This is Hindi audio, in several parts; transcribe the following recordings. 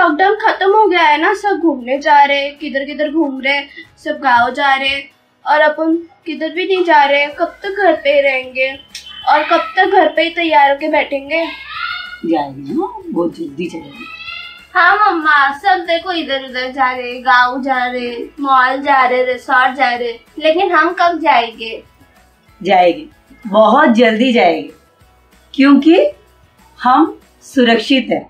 लॉकडाउन खत्म हो गया है ना, सब घूमने जा रहे, किधर किधर घूम रहे, सब गाँव जा रहे और अपन किधर भी नहीं जा रहे। कब तक घर पे ही रहेंगे और कब तक घर पे ही तैयार होके बैठेंगे? जाएंगे ना, बहुत जल्दी जाएंगे। हाँ मम्मा, सब देखो इधर उधर जा रहे, गाँव जा रहे, मॉल जा रहे, रिसोर्ट जा रहे, लेकिन हम कब जाएंगे? जाएंगे, बहुत जल्दी जाएंगे, क्योंकि हम सुरक्षित है।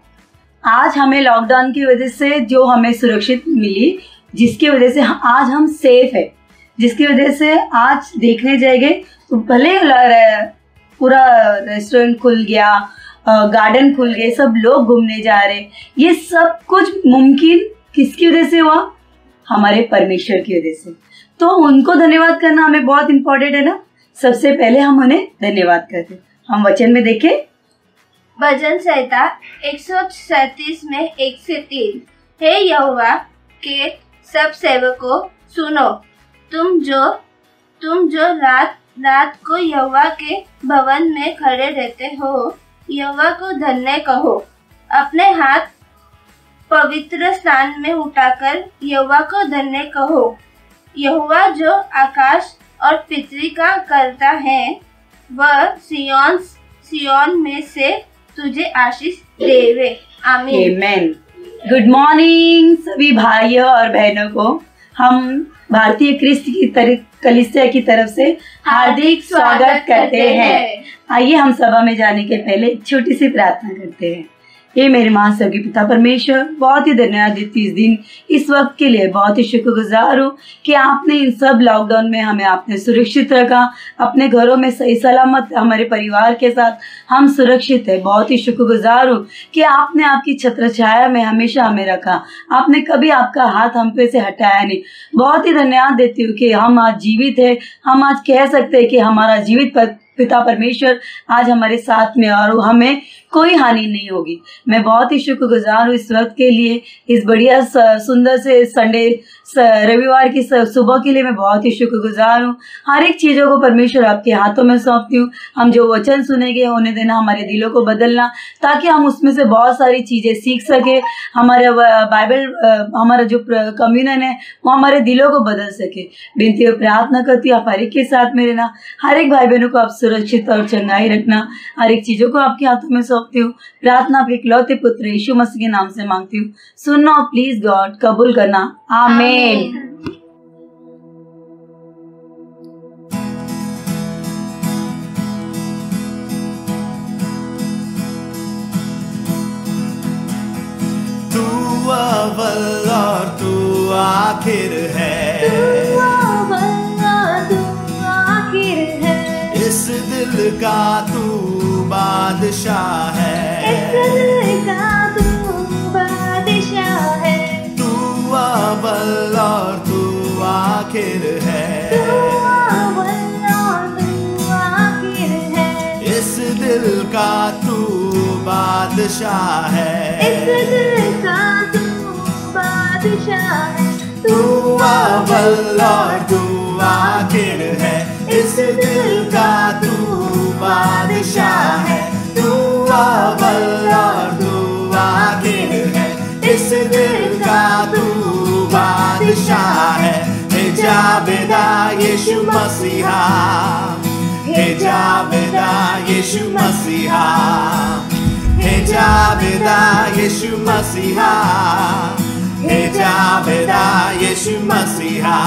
आज हमें लॉकडाउन की वजह से जो हमें सुरक्षित मिली, जिसकी वजह से आज हम सेफ है, जिसकी वजह से आज देखने जाएंगे तो भले पूरा रेस्टोरेंट खुल गया, गार्डन खुल गए, सब लोग घूमने जा रहे, ये सब कुछ मुमकिन किसकी वजह से हुआ? हमारे परमेश्वर की वजह से। तो उनको धन्यवाद करना हमें बहुत इम्पोर्टेंट है ना। सबसे पहले हम उन्हें धन्यवाद करते। हम वचन में देखें, भजन संहिता 137 में 1 से 3। हे यहोवा के सब सेवकों सुनो, तुम जो रात रात को यहोवा के भवन में खड़े रहते हो, यहोवा को धन्य कहो। अपने हाथ पवित्र स्थान में उठाकर यहोवा को धन्य कहो। यहोवा जो आकाश और पृथ्वी का करता है, वह सियोन में से तुझे आशीष देवे। आमीन। आमीन। गुड मॉर्निंग सभी भाइयों और बहनों को। हम भारतीय क्रिस्त की कलीसिया की तरफ से हार्दिक स्वागत करते हैं। आइए हम सभा में जाने के पहले एक छोटी सी प्रार्थना करते हैं। हे मेरे महास्वर्गीय पिता परमेश्वर, बहुत ही धन्यवाद देती इस दिन, इस वक्त के लिए बहुत ही शुक्रगुजार हूँ कि आपने इन सब लॉकडाउन में हमें आपने सुरक्षित रखा, अपने घरों में सही सलामत हमारे परिवार के साथ हम सुरक्षित है। बहुत ही शुक्रगुजार हूँ कि आपने आपकी छत्र छाया में हमेशा हमें रखा, आपने कभी आपका हाथ हम पे से हटाया नहीं। बहुत ही धन्यवाद देती हूँ कि हम आज जीवित है, हम आज कह सकते हैं कि हमारा जीवित पिता परमेश्वर आज हमारे साथ में और हमें कोई हानि नहीं होगी। मैं बहुत ही शुक्रगुजार हूँ इस वक्त के लिए, इस बढ़िया सुंदर से संडे रविवार की सुबह के लिए मैं बहुत ही शुक्रगुजार हूँ। हर एक चीज़ों को परमेश्वर आपके हाथों में सौंपती हूँ। हम जो वचन सुनेंगे उन्हें देना, हमारे दिलों को बदलना, ताकि हम उसमें से बहुत सारी चीज़ें सीख सके। हमारे बाइबल हमारा जो कम्युनियन है वो हमारे दिलों को बदल सके। विनती और प्रार्थना करती हूँ, आप हर एक के साथ में रहना, हर एक भाई बहनों को आप सुरक्षित और चंगाई रखना, हर एक चीज़ों को आपके हाथों में सौंपती हूँ। प्रार्थना आपके इकलौते पुत्र यीशु मसीह के नाम से मांगती हूँ। सुनना प्लीज गॉड, कबूल करना। आमीन। तू अव्वल और तू आखिर है, तू अव्वल और तू आखिर है, इस दिल का तू बादशाह है, इस दिल का तू बादशाह है। तू अव्वल और तू आखिर है, तू अव्वल और तू आखिर है, इस दिल का तू बादशाह है, इस दिल का तू बादशाह है। तू अव्वल और तू आखिर है, इस दिल का तू बादशाह है। तू अव्वल और तू आखिर है, इस दिल का तू बादशाह है। हे जावेदा यीशु मसीहा, हे जावेदा यीशु मसीहा, हे जावेदा यीशु मसीहा, हे जावेदा यीशु मसीहा।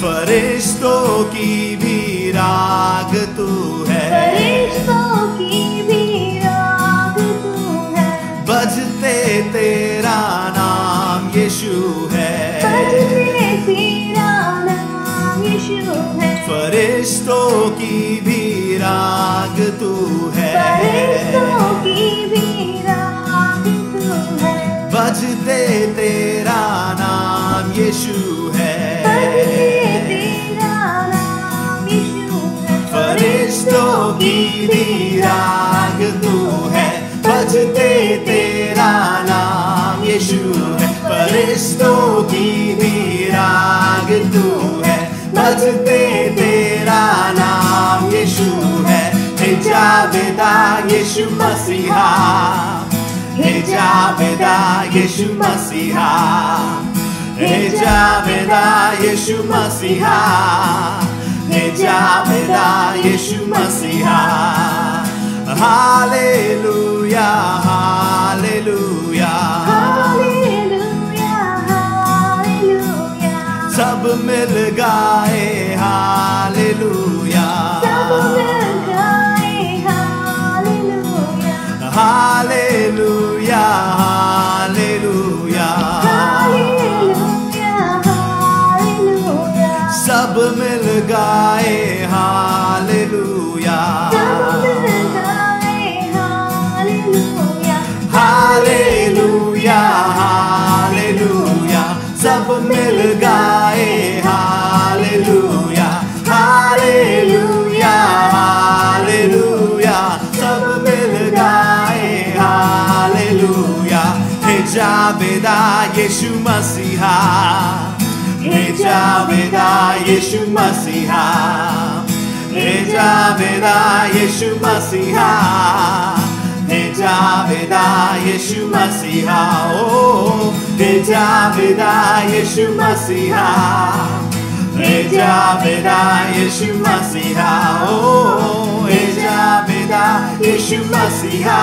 फरिश्तों की भी राग तू है, फरिश्तों की भी राग तू है, बजते तेरा नाम यीशु है, बजते तेरा नाम यीशु है। फरिश्तों की भी राग तू है, फरिश्तों की भी राग तू है, बजते तेरा नाम यीशु है, बजते तेरा नाम यीशु है। फरिश्तों की भी राग तू है, बजते तेरा नाम यीशु है, फरिश्तों की भी राग तू है, बजते तेरा नाम यीशु है। हे जावेदा यीशु मसीहा, हे जावेदा यीशु मसीहा हे जावेदा यीशु मसीहा हे जावेदा यीशु मसीहा हालेलुया हालेलुया हालेलुया हालेलुया सब मिल गाए हालेलुया सब मिल गाए hallelujah hallelujah hallelujah hallelujah hallelujah सब मिल गाए हालेलुया हालेलुया हालेलुया सब मिल गाए हालेलुया हालेलुया हालेलुया सब मिल गाए हालेलुया हे जावेदा यीशु मसीहा हे जावेदा यीशु मसीहा हे जावेदा यीशु मसीहा हे जावेदा यीशु मसीहा ओ हे जावेदा यीशु मसीहा हे जावेदा यीशु मसीहा ओ हे जावेदा यीशु मसीहा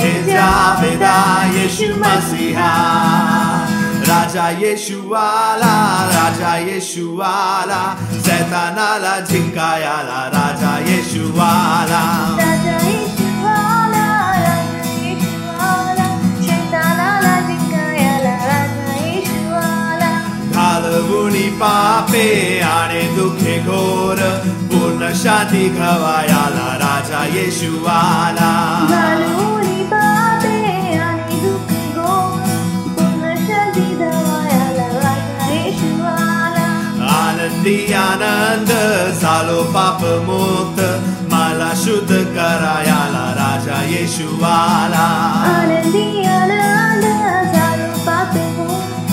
हे जावेदा यीशु मसीहा राजा यीशु वाला शैतानाला झिंकायाला राजा यीशु वाला राजा यीशु वाला शैतानाला झिंकायाला राजा यीशु वाला घालवूनी पापे आणि दुखे घोर पूर्ण शांती घवायाला राजा यीशु वाला घालवूनी पापे आणि दुःख घोर पूर्ण शांती घवायाला राजा यीशु वाला आनंदी आनंद झालो पाप मुक्त मला शुद्ध करायाला राजा यीशु वाला आनंदी आनंद झालो पाप मुक्त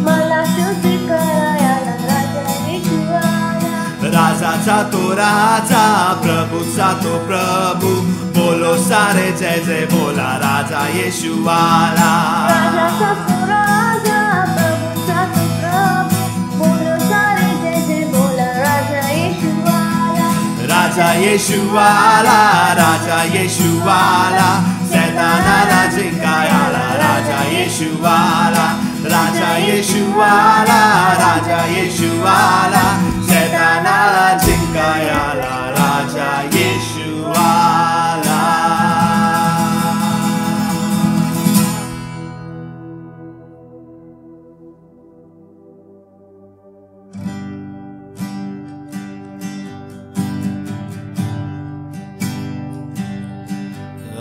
मला शुद्ध करायाला राजा यीशु वाला राजाचा तो राजा प्रभूचा तो प्रभू बोलो सारे जय जय बोला राजा यीशु वाला राजाचा तो राजा प्रभूचा तो प्रभू बोलो सारे जय जय बोला राजा यीशु वाला राजा यीशु वाला राजा यीशु वाला शैतानाला झिंकायाला राजा यीशु वाला राजा यीशु वाला राजा यीशु वाला शैतानाला झिंकायाला राजा यीशु वाला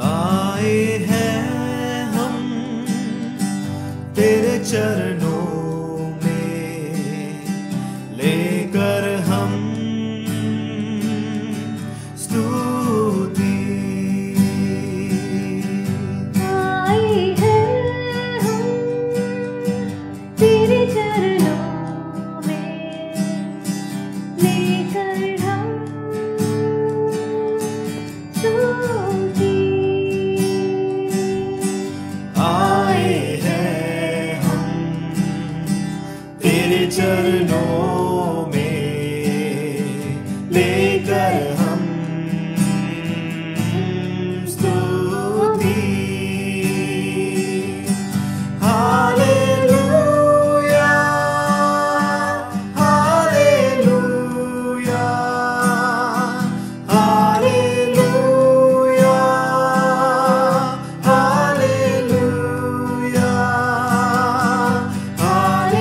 आए हैं हम तेरे चरणों में लेकर हम स्तुति आए हैं हम तेरे चरणों में लेकर हम स्तुति आए हैं हम तेरे चरणों में लेकर हम स्तुति hallelujah hallelujah hallelujah hallelujah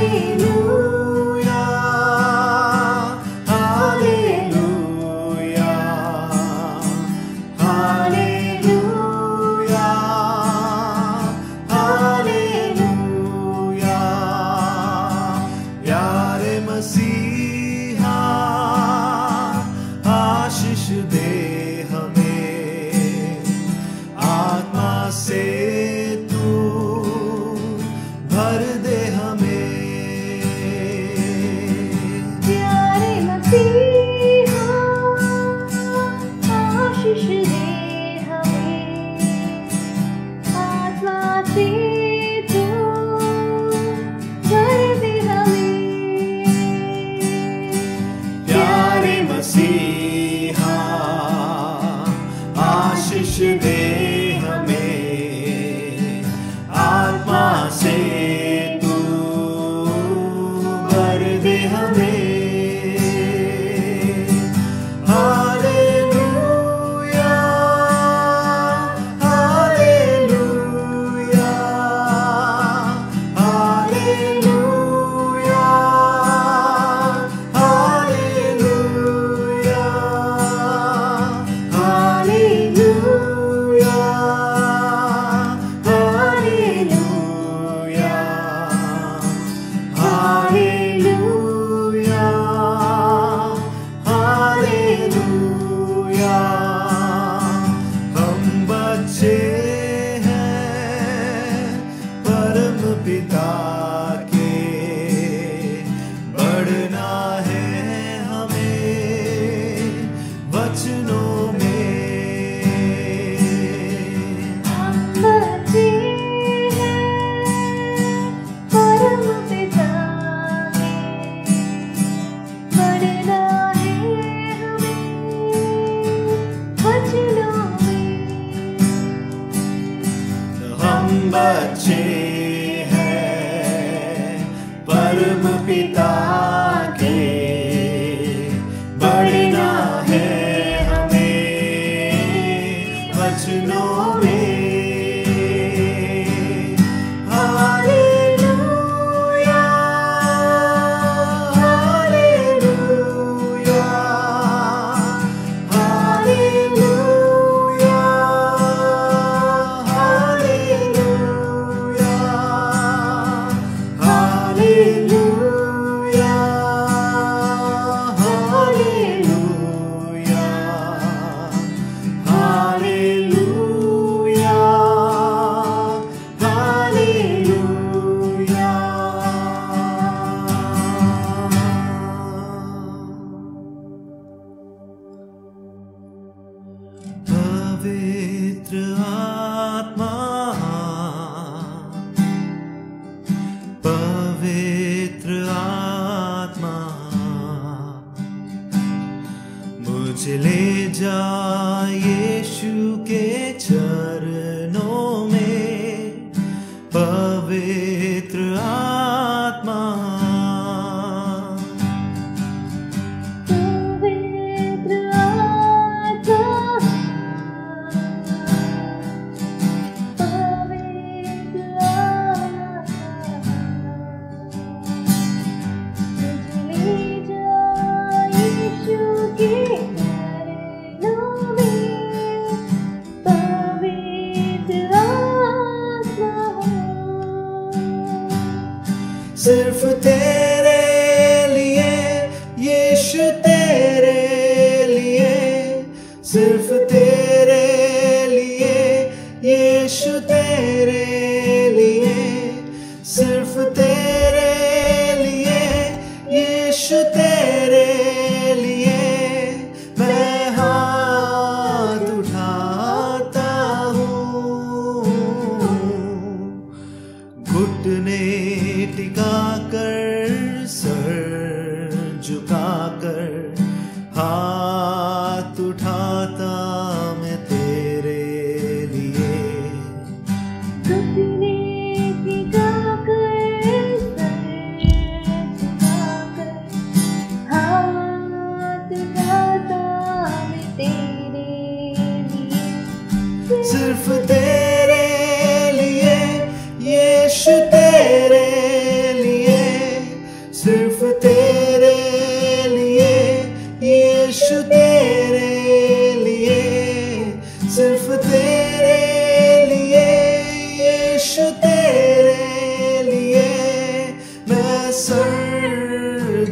hallelujah hallelujah hallelujah प्यारे मसीहा आशीष दे हमें आत्मा से तू भर दे हमें प्यारे मसीहा आशीष दे हमें आत्मा से तू भर दे हमें। Hallelujah hallelujah hallelujah hallelujah hallelujah hallelujah hallelujah. हम बच्चे हैं परम पिता के, बढ़ना है हमें वचनों में। हम बच्चे हैं परम पिता के, बढ़ना है हमें वचनों में। हम बच्चे हैं परम पिता के, बढ़ना है हमें वचनों में। Hallelujah hallelujah hallelujah hallelujah hallelujah hallelujah hallelujah hallelujah. पवित्र आत्मा पवित्र आत्मा मुझे ले जा यीशु के चरणों में। पवित्र आत्मा पवित्र आत्मा पवित्र सिर्फ तेरे लिए यीशु, तेरे लिए, सिर्फ तेरे लिए यीशु, तेरे लिए, सिर्फ तेरे लिए यीशु, तेरे लिए मैं हाथ उठाता हूँ। घुटने टिकाकर, सर झुकाकर, हाथ उठाता मैं तेरे लिए। घुटने टिकाकर, सर झुकाकर, हाथ उठाता मैं तेरे लिए। सिर्फ तेरे लिए यीशु, तेरे लिए, सिर्फ तेरे लिए यीशु, तेरे लिए, सिर्फ तेरे लिए यीशु, तेरे लिए मैं सर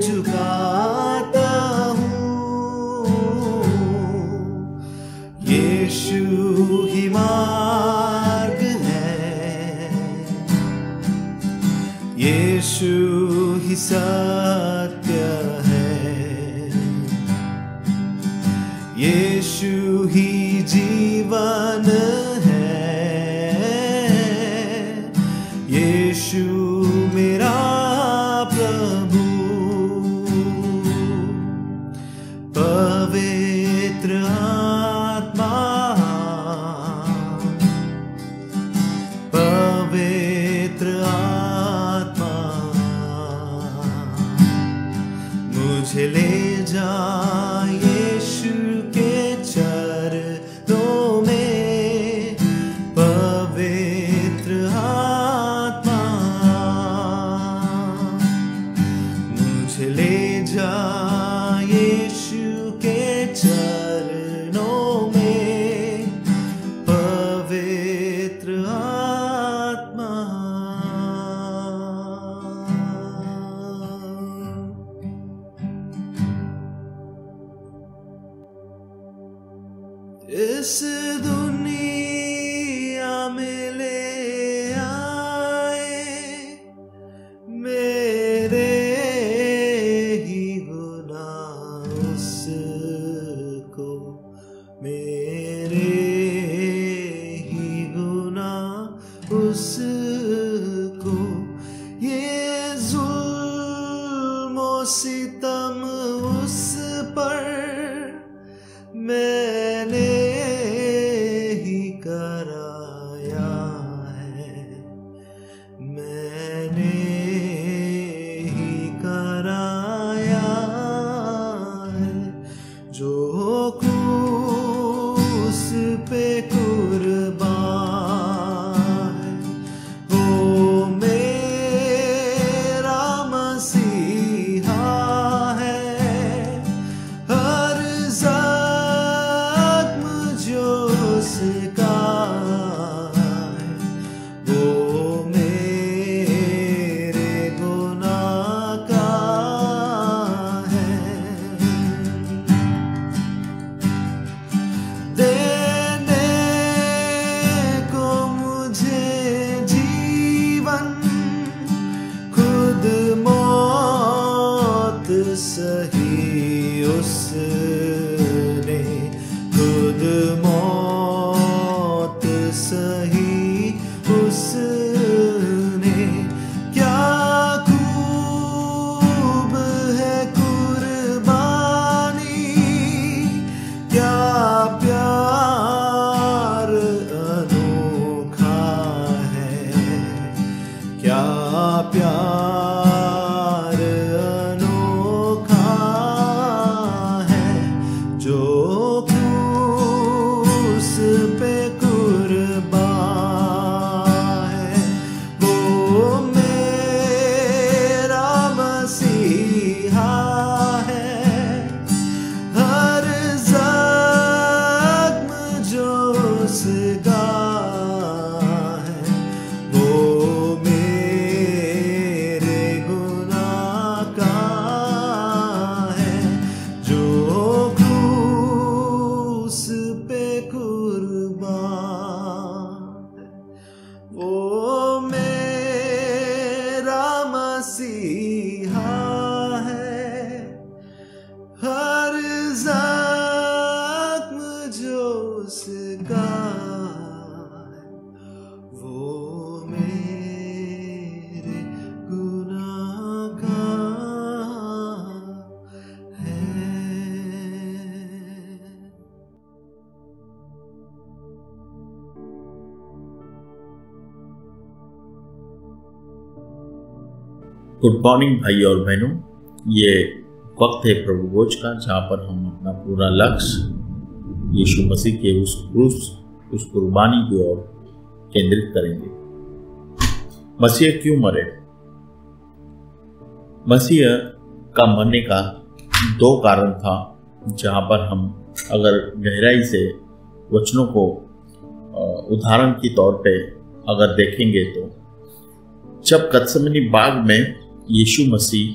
झुकाता हूँ। यीशु ही मार्ग है, यीशु ही सत्य है, यीशु ही जीवन है, यीशु मेरा प्रभु। पवित्र आत्मा, पवित्र आत्मा, इस दुनिया में ले आए, मेरे ही गुनाह उसको, मेरे ही गुनाह उसको, ये जुल्म सितम उस पर मैंने ही कराया है, मैंने ही कराया है। जो क्रूस पे कुर्बान है, वो मेरा मसीहा है। हर जख्म जो उसका है, वो मेरे गुनाह का है। देने को मुझे जीवन, खुद मौत सही उसने, खुद मौत सही उसने। क्या खूब है कुर्बानी, क्या प्यार अनोखा है, क्या प्यार अनोखा है। जो क्रूस पे कुर्बान है, वो मेरा मसीहा है। हर जख्म जो उसका है, वो मेरे गुनाह का है। जो क्रूस पे कुर्बान है, वो मेरा मसीहा है। हर जख्म जो उसका है, वो मेरे गुनाह का है। गुड मॉर्निंग भाई और बहनों, ये वक्त है प्रभु भोज का, जहाँ पर हम अपना पूरा लक्ष्य यीशु मसीह के उस क्रूस, उस कुर्बानी की ओर केंद्रित करेंगे। मसीह क्यों मरे? मसीह का मरने का दो कारण था, जहाँ पर हम अगर गहराई से वचनों को उदाहरण के तौर पे अगर देखेंगे तो जब गत्सेमनी बाग में यीशु मसीह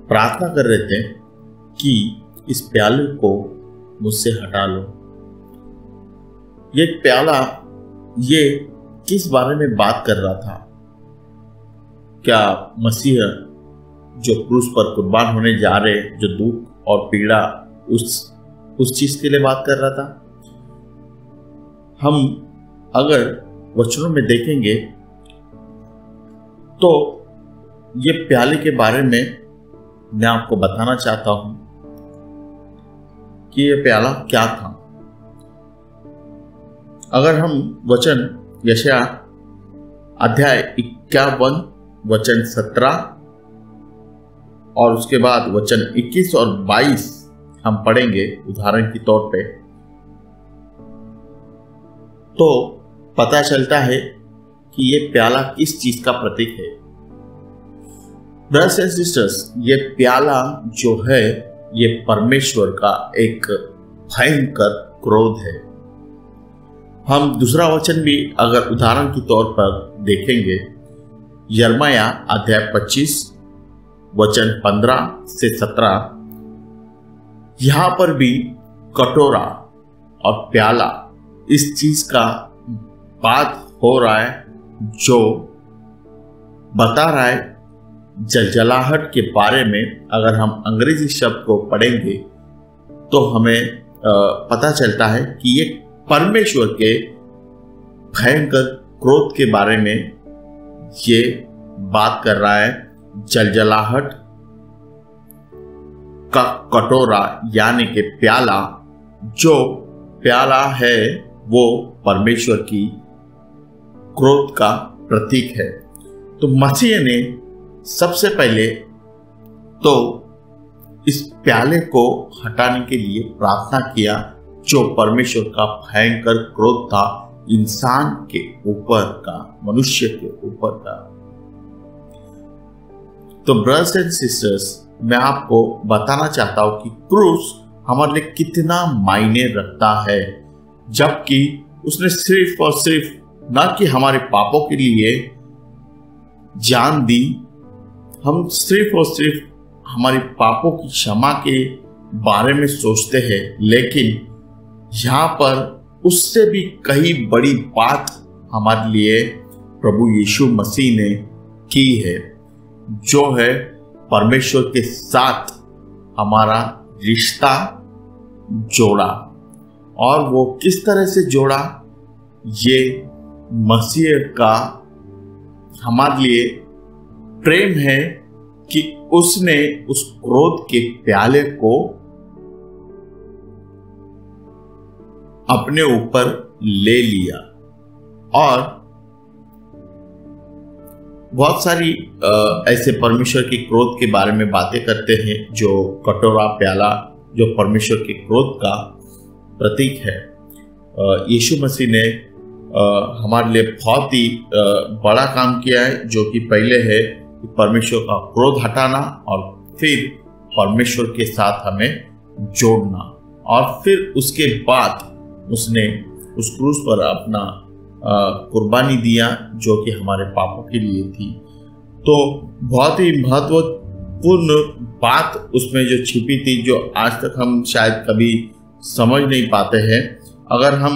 प्रार्थना कर रहे थे कि इस प्याले को मुझसे हटा लो, ये प्याला ये किस बारे में बात कर रहा था? क्या मसीह जो क्रूस पर कुर्बान होने जा रहे, जो दुख और पीड़ा, उस चीज के लिए बात कर रहा था? हम अगर वचनों में देखेंगे तो ये प्याले के बारे में मैं आपको बताना चाहता हूं कि ये प्याला क्या था। अगर हम वचन यशाया अध्याय 51 वचन 17 और उसके बाद वचन 21 और 22 हम पढ़ेंगे उदाहरण के तौर पे, तो पता चलता है कि ये प्याला किस चीज का प्रतीक है। ब्रदर्स एंड सिस्टर्स, ये प्याला जो है ये परमेश्वर का एक भयंकर क्रोध है। हम दूसरा वचन भी अगर उदाहरण के तौर पर देखेंगे, यिर्मयाह अध्याय 25 वचन 15 से 17, यहां पर भी कटोरा और प्याला, इस चीज का बात हो रहा है जो बता रहा है जलजलाहट के बारे में। अगर हम अंग्रेजी शब्द को पढ़ेंगे तो हमें पता चलता है कि ये परमेश्वर के भयंकर क्रोध के बारे में ये बात कर रहा है। जलजलाहट का कटोरा यानी कि प्याला, जो प्याला है वो परमेश्वर की क्रोध का प्रतीक है। तो मसीह ने सबसे पहले तो इस प्याले को हटाने के लिए प्रार्थना किया, जो परमेश्वर का भयंकर क्रोध था इंसान के ऊपर का, मनुष्य के ऊपर का। तो ब्रदर्स एंड सिस्टर्स, मैं आपको बताना चाहता हूं कि क्रूस हमारे लिए कितना मायने रखता है, जबकि उसने सिर्फ और सिर्फ न कि हमारे पापों के लिए जान दी, हम सिर्फ और सिर्फ हमारे पापों की क्षमा के बारे में सोचते हैं, लेकिन यहाँ पर उससे भी कई बड़ी बात हमारे लिए प्रभु यीशु मसीह ने की है, जो है परमेश्वर के साथ हमारा रिश्ता जोड़ा। और वो किस तरह से जोड़ा, ये मसीह का हमारे लिए प्रेम है कि उसने उस क्रोध के प्याले को अपने ऊपर ले लिया। और बहुत सारी ऐसे परमेश्वर के क्रोध के बारे में बातें करते हैं, जो कटोरा प्याला जो परमेश्वर के क्रोध का प्रतीक है। यीशु मसीह ने हमारे लिए बहुत ही बड़ा काम किया है, जो कि पहले है कि परमेश्वर का क्रोध हटाना और फिर परमेश्वर के साथ हमें जोड़ना, और फिर उसके बाद उसने उस क्रूस पर अपना कुर्बानी दिया, जो कि हमारे पापों के लिए थी। तो बहुत ही महत्वपूर्ण बात उसमें जो छिपी थी, जो आज तक हम शायद कभी समझ नहीं पाते हैं। अगर हम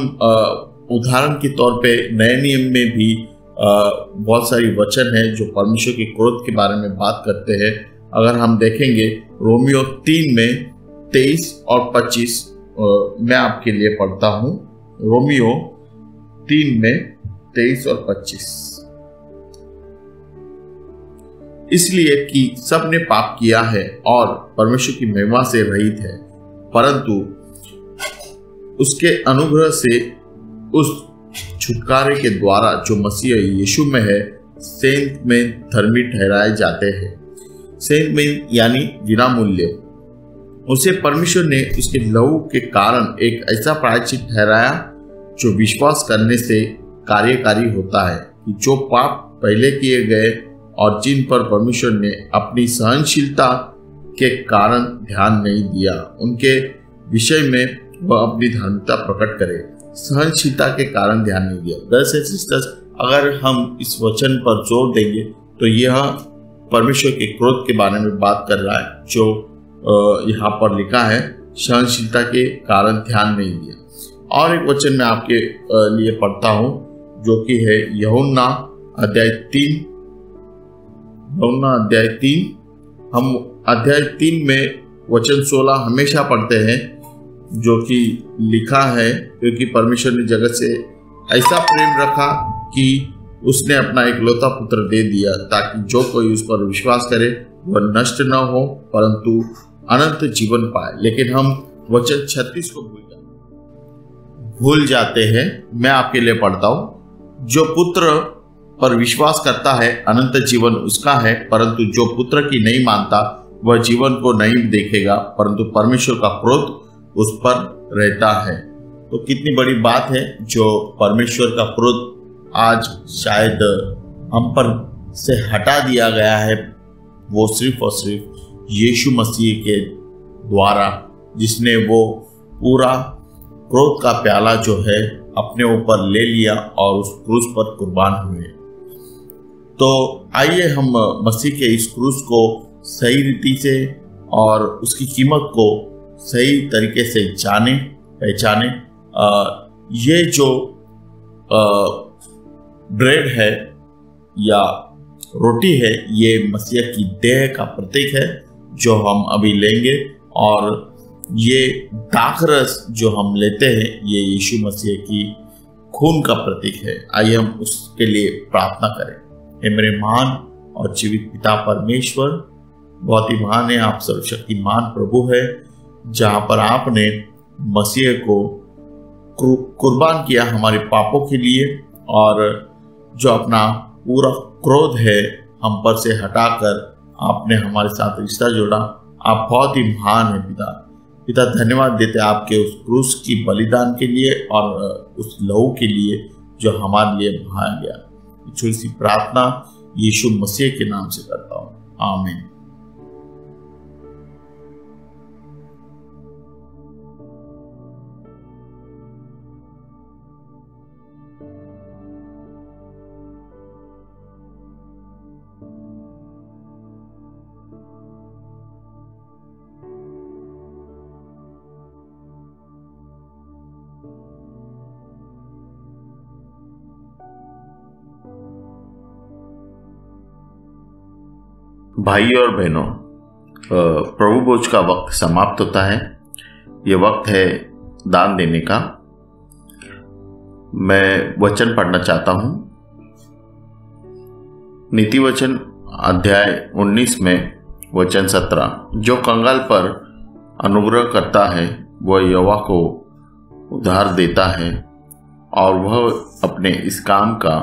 उदाहरण के तौर पे नए नियम में भी बहुत सारी वचन है जो परमेश्वर के क्रोध के बारे में बात करते हैं। अगर हम देखेंगे रोमियो 3 में 23 और 25, मैं आपके लिए पढ़ता हूँ। रोमियो 3 में 23 और 25, इसलिए कि सब ने पाप किया है और परमेश्वर की महिमा से रहित है, परंतु उसके अनुग्रह से उस छुटकारे के द्वारा जो मसीह यीशु में है, सेंत में धर्मी ठहराए जाते हैं। सेंत में यानी बिना मूल्य। उसे परमेश्वर ने उसके लहू के कारण एक ऐसा प्रायश्चित ठहराया जो विश्वास करने से कार्यकारी होता है, कि जो पाप पहले किए गए और जिन पर परमेश्वर ने अपनी सहनशीलता के कारण ध्यान नहीं दिया, उनके विषय में वह अपनी धार्मिकता प्रकट करे। सहनशीलता के कारण ध्यान नहीं दिया। ब्रदर्स एंड सिस्टर्स, अगर हम इस वचन पर जोर देंगे तो यह परमेश्वर के क्रोध के बारे में बात कर रहा है, जो यहाँ पर लिखा है, सहनशीलता के कारण ध्यान नहीं दिया। और एक वचन मैं आपके लिए पढ़ता हूँ, जो कि है यूहन्ना अध्याय 3। हम अध्याय 3 में वचन 16 हमेशा पढ़ते हैं, जो कि लिखा है, क्योंकि परमेश्वर ने जगत से ऐसा प्रेम रखा कि उसने अपना इकलौता पुत्र दे दिया, ताकि जो कोई उस पर विश्वास करे वह नष्ट न हो परंतु अनंत जीवन पाए। लेकिन हम वचन 36 को भूल जाते हैं। मैं आपके लिए पढ़ता हूँ। जो पुत्र पर विश्वास करता है अनंत जीवन उसका है, परंतु जो पुत्र की नहीं मानता वह जीवन को नहीं देखेगा, परंतु परमेश्वर का क्रोध उस पर रहता है। तो कितनी बड़ी बात है, जो परमेश्वर का क्रोध आज शायद हम पर से हटा दिया गया है, वो सिर्फ और सिर्फ यीशु मसीह के द्वारा, जिसने वो पूरा क्रोध का प्याला जो है अपने ऊपर ले लिया और उस क्रूस पर कुर्बान हुए। तो आइए हम मसीह के इस क्रूस को सही रीति से और उसकी कीमत को सही तरीके से जाने, पहचाने ये जो ब्रेड है या रोटी है, ये मसीह की देह का प्रतीक है जो हम अभी लेंगे, और ये दाखरस जो हम लेते हैं ये यीशु मसीह की खून का प्रतीक है। आइए हम उसके लिए प्रार्थना करें। हे मेरे महान और जीवित पिता परमेश्वर, बहुत ही महान है आप, सर्वशक्तिमान प्रभु है, जहाँ पर आपने मसीह को कुर्बान किया हमारे पापों के लिए, और जो अपना पूरा क्रोध है हम पर से हटाकर आपने हमारे साथ रिश्ता जोड़ा। आप बहुत ही महान है पिता। धन्यवाद देते आपके उस क्रूस की बलिदान के लिए और उस लहू के लिए जो हमारे लिए बहाया गया। छोटी सी प्रार्थना यीशु मसीह के नाम से करता हूँ, आमीन। भाई और बहनों, प्रभु भोज का वक्त समाप्त होता है। ये वक्त है दान देने का। मैं वचन पढ़ना चाहता हूँ। नीति वचन अध्याय 19 में वचन 17, जो कंगाल पर अनुग्रह करता है वह यहोवा को उधार देता है और वह अपने इस काम का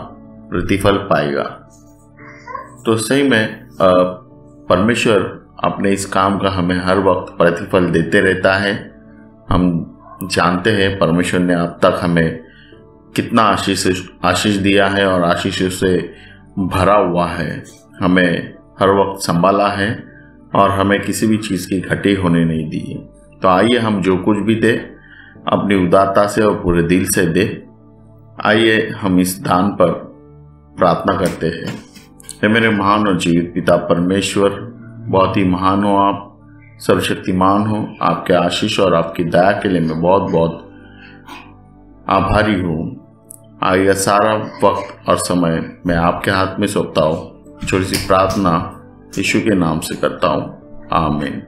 प्रतिफल पाएगा। तो सही में परमेश्वर अपने इस काम का हमें हर वक्त प्रतिफल देते रहता है। हम जानते हैं परमेश्वर ने अब तक हमें कितना आशीष दिया है और आशीषों से भरा हुआ है, हमें हर वक्त संभाला है और हमें किसी भी चीज़ की घटी होने नहीं दी है। तो आइए हम जो कुछ भी दे अपनी उदारता से और पूरे दिल से दे। आइए हम इस दान पर प्रार्थना करते हैं। हे मेरे महान और जीवित पिता परमेश्वर, बहुत ही महान हो आप, सर्वशक्तिमान हो। आपके आशीष और आपकी दया के लिए मैं बहुत बहुत आभारी हूँ। आइए सारा वक्त और समय मैं आपके हाथ में सौंपता हूँ। छोटी सी प्रार्थना यीशु के नाम से करता हूँ, आमीन।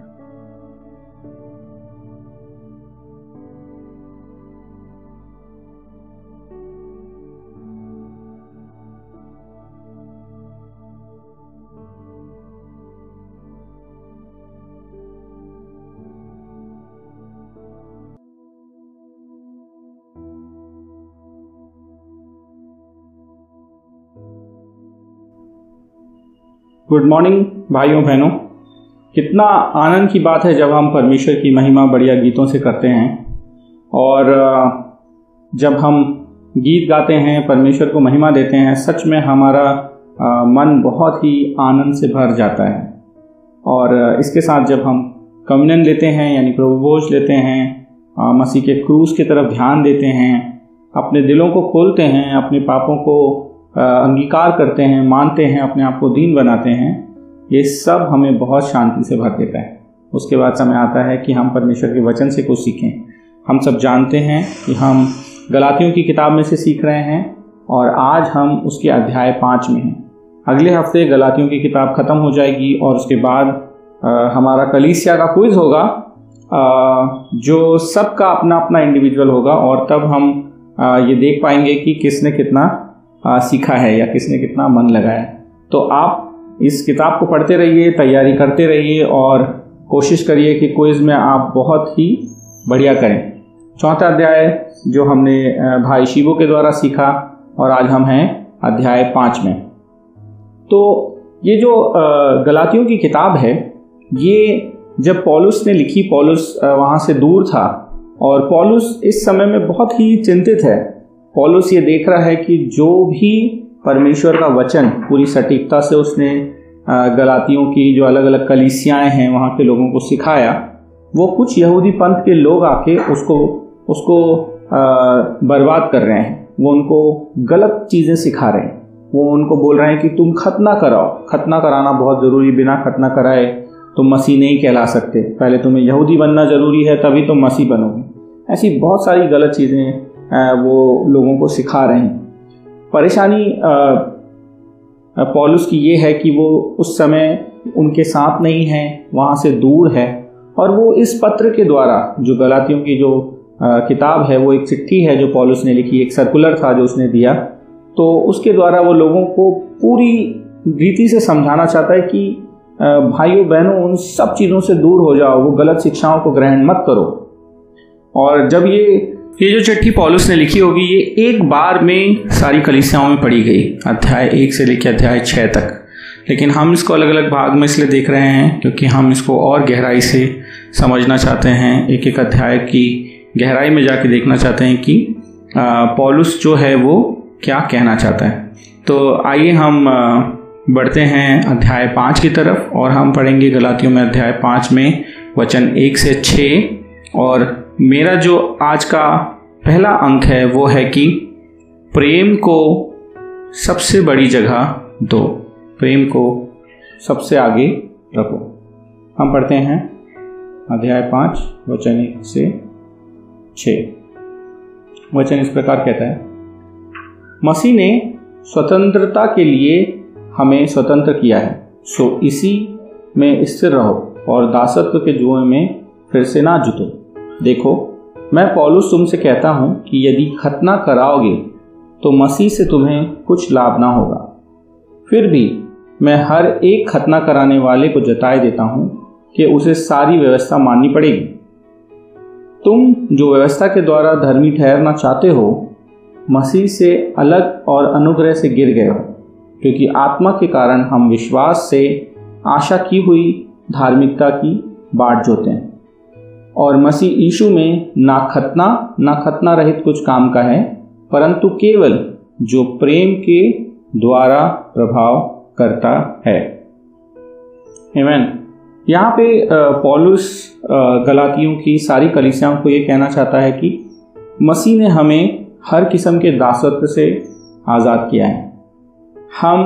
गुड मॉर्निंग भाइयों बहनों। कितना आनंद की बात है जब हम परमेश्वर की महिमा बढ़िया गीतों से करते हैं, और जब हम गीत गाते हैं, परमेश्वर को महिमा देते हैं, सच में हमारा मन बहुत ही आनंद से भर जाता है। और इसके साथ जब हम कम्युनियन लेते हैं यानी प्रभु भोज लेते हैं, मसीह के क्रूस की तरफ ध्यान देते हैं, अपने दिलों को खोलते हैं, अपने पापों को अंगीकार करते हैं, मानते हैं, अपने आप को दीन बनाते हैं, ये सब हमें बहुत शांति से भर देता है। उसके बाद समय आता है कि हम परमेश्वर के वचन से कुछ सीखें। हम सब जानते हैं कि हम गलातियों की किताब में से सीख रहे हैं और आज हम उसके अध्याय 5 में हैं। अगले हफ्ते गलातियों की किताब ख़त्म हो जाएगी और उसके बाद हमारा कलीसिया का क्विज होगा, जो सबका अपना अपना इंडिविजुअल होगा, और तब हम ये देख पाएंगे कि किसने कितना सीखा है या किसने कितना मन लगाया। तो आप इस किताब को पढ़ते रहिए, तैयारी करते रहिए और कोशिश करिए कि क्विज में आप बहुत ही बढ़िया करें। चौथा अध्याय जो हमने भाई शिवो के द्वारा सीखा, और आज हम हैं अध्याय 5 में। तो ये जो गलातियों की किताब है, ये जब पौलुस ने लिखी, पौलुस वहाँ से दूर था और पौलुस इस समय में बहुत ही चिंतित है। पौलुस ये देख रहा है कि जो भी परमेश्वर का वचन पूरी सटीकता से उसने गलातियों की जो अलग अलग कलीसियाएं हैं वहाँ के लोगों को सिखाया, वो कुछ यहूदी पंथ के लोग आके उसको बर्बाद कर रहे हैं। वो उनको गलत चीज़ें सिखा रहे हैं। वो उनको बोल रहे हैं कि तुम खतना कराओ, खतना कराना बहुत ज़रूरी, बिना खतना कराए तुम मसीह नहीं कहला सकते, पहले तुम्हें यहूदी बनना ज़रूरी है तभी तुम मसीह बनोगे। ऐसी बहुत सारी गलत चीज़ें वो लोगों को सिखा रहे हैं। परेशानी पौलुस की ये है कि वो उस समय उनके साथ नहीं है, वहाँ से दूर है, और वो इस पत्र के द्वारा, जो गलातियों की जो किताब है, वो एक चिट्ठी है जो पौलुस ने लिखी, एक सर्कुलर था जो उसने दिया, तो उसके द्वारा वो लोगों को पूरी रीति से समझाना चाहता है कि भाइयों बहनों, उन सब चीज़ों से दूर हो जाओ, वो गलत शिक्षाओं को ग्रहण मत करो। और जब ये जो चिट्ठी पौलुस ने लिखी होगी, ये एक बार में सारी कलीसियाओं में पढ़ी गई, अध्याय 1 से लेकर अध्याय 6 तक। लेकिन हम इसको अलग अलग भाग में इसलिए देख रहे हैं क्योंकि हम इसको और गहराई से समझना चाहते हैं, एक एक अध्याय की गहराई में जाके देखना चाहते हैं कि पौलुस जो है वो क्या कहना चाहता है। तो आइए हम बढ़ते हैं अध्याय 5 की तरफ, और हम पढ़ेंगे गलातियों में अध्याय 5 में वचन 1 से 6। और मेरा जो आज का पहला अंक है वो है कि प्रेम को सबसे बड़ी जगह दो, प्रेम को सबसे आगे रखो। हम पढ़ते हैं अध्याय 5 वचन 1 से 6। वचन इस प्रकार कहता है, मसीह ने स्वतंत्रता के लिए हमें स्वतंत्र किया है, सो इसी में स्थिर रहो और दासत्व के जुए में फिर से ना जुटो। देखो, मैं पौलुस तुमसे कहता हूं कि यदि खतना कराओगे तो मसीह से तुम्हें कुछ लाभ ना होगा। फिर भी मैं हर एक खतना कराने वाले को जताए देता हूं कि उसे सारी व्यवस्था माननी पड़ेगी। तुम जो व्यवस्था के द्वारा धर्मी ठहरना चाहते हो, मसीह से अलग और अनुग्रह से गिर गए हो, क्योंकि आत्मा के कारण हम विश्वास से आशा की हुई धार्मिकता की बाट जोते हैं। और मसीह यीशु में ना खतना रहित कुछ काम का है, परंतु केवल जो प्रेम के द्वारा प्रभाव करता है। आमीन। यहाँ पे पौलुस गलातियों की सारी कलीसियाओं को ये कहना चाहता है कि मसीह ने हमें हर किस्म के दासत्व से आज़ाद किया है। हम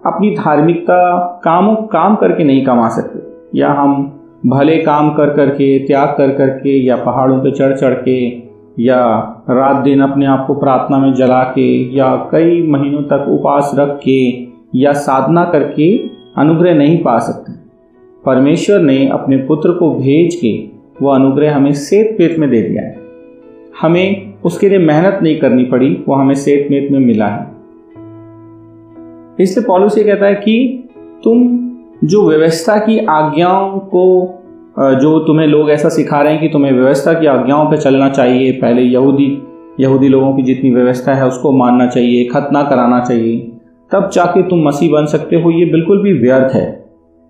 अपनी धार्मिकता काम करके नहीं कमा सकते, या हम भले काम कर करके, त्याग कर करके, या पहाड़ों पे चढ़ के, या रात दिन अपने आप को प्रार्थना में जला के, या कई महीनों तक उपवास रख के, या साधना करके अनुग्रह नहीं पा सकते। परमेश्वर ने अपने पुत्र को भेज के वो अनुग्रह हमें सेत पेत में दे दिया है। हमें उसके लिए मेहनत नहीं करनी पड़ी, वो हमें सेत पेत में मिला है। इसलिए पौलुस ये कहता है कि तुम जो व्यवस्था की आज्ञाओं को, जो तुम्हें लोग ऐसा सिखा रहे हैं कि तुम्हें व्यवस्था की आज्ञाओं पे चलना चाहिए, पहले यहूदी लोगों की जितनी व्यवस्था है उसको मानना चाहिए, खतना कराना चाहिए, तब जाके तुम मसीह बन सकते हो, ये बिल्कुल भी व्यर्थ है।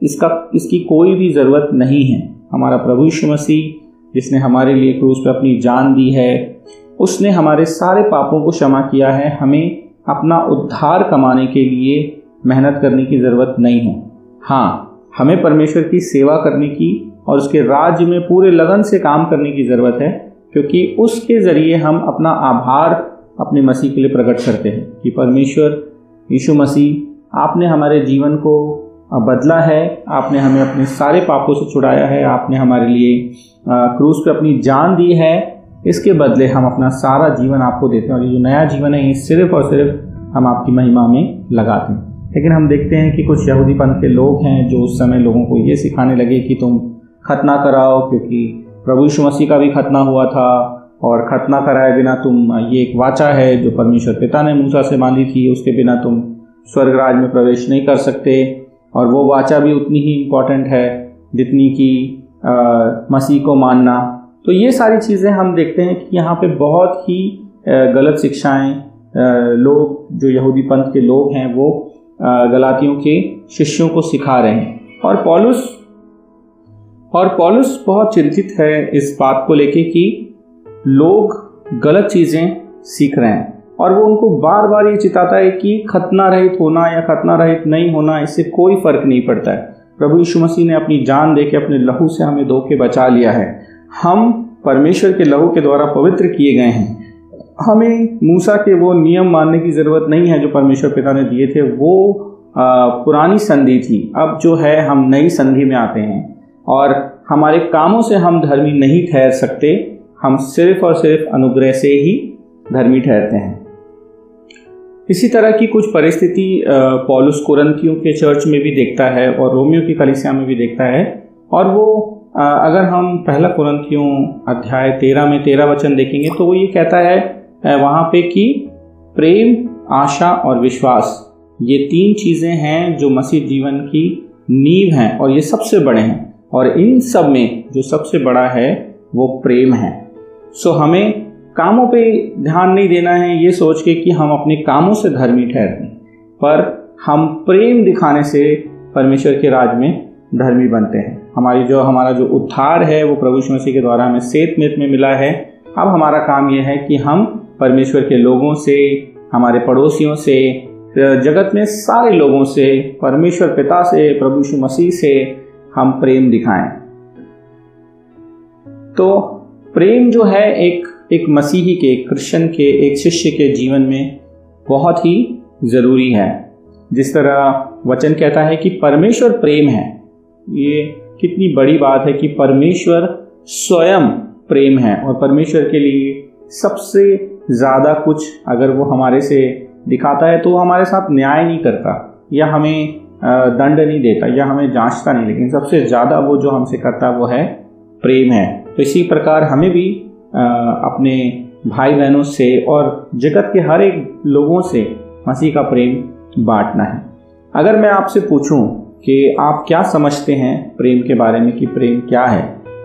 इसकी कोई भी ज़रूरत नहीं है। हमारा प्रभु यीशु मसीह, जिसने हमारे लिए क्रूस पे अपनी जान दी है, उसने हमारे सारे पापों को क्षमा किया है। हमें अपना उद्धार कमाने के लिए मेहनत करने की ज़रूरत नहीं है। हाँ, हमें परमेश्वर की सेवा करने की और उसके राज्य में पूरे लगन से काम करने की ज़रूरत है, क्योंकि उसके ज़रिए हम अपना आभार अपने मसीह के लिए प्रकट करते हैं कि परमेश्वर यीशु मसीह, आपने हमारे जीवन को बदला है, आपने हमें अपने सारे पापों से छुड़ाया है, आपने हमारे लिए क्रूस पे अपनी जान दी है। इसके बदले हम अपना सारा जीवन आपको देते हैं, और ये जो नया जीवन है ये सिर्फ और सिर्फ हम आपकी महिमा में लगाते हैं। लेकिन हम देखते हैं कि कुछ यहूदी पंथ के लोग हैं जो उस समय लोगों को ये सिखाने लगे कि तुम खतना कराओ, क्योंकि प्रभु यीशु मसीह का भी खतना हुआ था, और खतना कराए बिना तुम, ये एक वाचा है जो परमेश्वर पिता ने मूसा से बांधी थी, उसके बिना तुम स्वर्ग राज में प्रवेश नहीं कर सकते। और वो वाचा भी उतनी ही इम्पॉर्टेंट है जितनी कि मसीह को मानना। तो ये सारी चीज़ें हम देखते हैं कि यहाँ पे बहुत ही गलत शिक्षाएं लोग, जो यहूदी पंथ के लोग हैं, वो गलातियों के शिष्यों को सिखा रहे हैं। और पौलुस बहुत चिंतित है इस बात को लेके कि लोग गलत चीज़ें सीख रहे हैं, और वो उनको बार बार ये चिताता है कि खतना रहित होना या खतना रहित नहीं होना, इससे कोई फर्क नहीं पड़ता है। प्रभु यीशु मसीह ने अपनी जान दे के अपने लहू से हमें धो के बचा लिया है। हम परमेश्वर के लहू के द्वारा पवित्र किए गए हैं। हमें मूसा के वो नियम मानने की ज़रूरत नहीं है जो परमेश्वर पिता ने दिए थे, वो पुरानी संधि थी। अब जो है हम नई संधि में आते हैं, और हमारे कामों से हम धर्मी नहीं ठहर सकते। हम सिर्फ और सिर्फ अनुग्रह से ही धर्मी ठहरते हैं। इसी तरह की कुछ परिस्थिति पौलुस कुरिन्थियों के चर्च में भी देखता है और रोमियो की कलीसिया में भी देखता है। और वो अगर हम पहला कुरिन्थियों अध्याय 13 में 13 वचन देखेंगे तो वो ये कहता है वहाँ पे कि प्रेम, आशा और विश्वास, ये 3 चीज़ें हैं जो मसीह जीवन की नींव हैं और ये सबसे बड़े हैं। और इन सब में जो सबसे बड़ा है वो प्रेम है। सो हमें कामों पे ध्यान नहीं देना है ये सोच के कि हम अपने कामों से धर्मी ठहरते हैं, पर हम प्रेम दिखाने से परमेश्वर के राज में धर्मी बनते हैं। हमारा जो उद्धार है वो प्रभु यीशु मसीह के द्वारा हमें सेत में मिला है। अब हमारा काम यह है कि हम परमेश्वर के लोगों से, हमारे पड़ोसियों से, जगत में सारे लोगों से, परमेश्वर पिता से, प्रभु यीशु मसीह से हम प्रेम दिखाएं। तो प्रेम जो है एक मसीही के, एक क्रिश्चियन के, एक शिष्य के जीवन में बहुत ही ज़रूरी है। जिस तरह वचन कहता है कि परमेश्वर प्रेम है, ये कितनी बड़ी बात है कि परमेश्वर स्वयं प्रेम है। और परमेश्वर के लिए सबसे ज़्यादा कुछ अगर वो हमारे से दिखाता है तो वो हमारे साथ न्याय नहीं करता या हमें दंड नहीं देता या हमें जांचता नहीं, लेकिन सबसे ज़्यादा वो जो हमसे करता वो है प्रेम है। तो इसी प्रकार हमें भी अपने भाई बहनों से और जगत के हर एक लोगों से मसीह का प्रेम बांटना है। अगर मैं आपसे पूछूं कि आप क्या समझते हैं प्रेम के बारे में, कि प्रेम क्या है,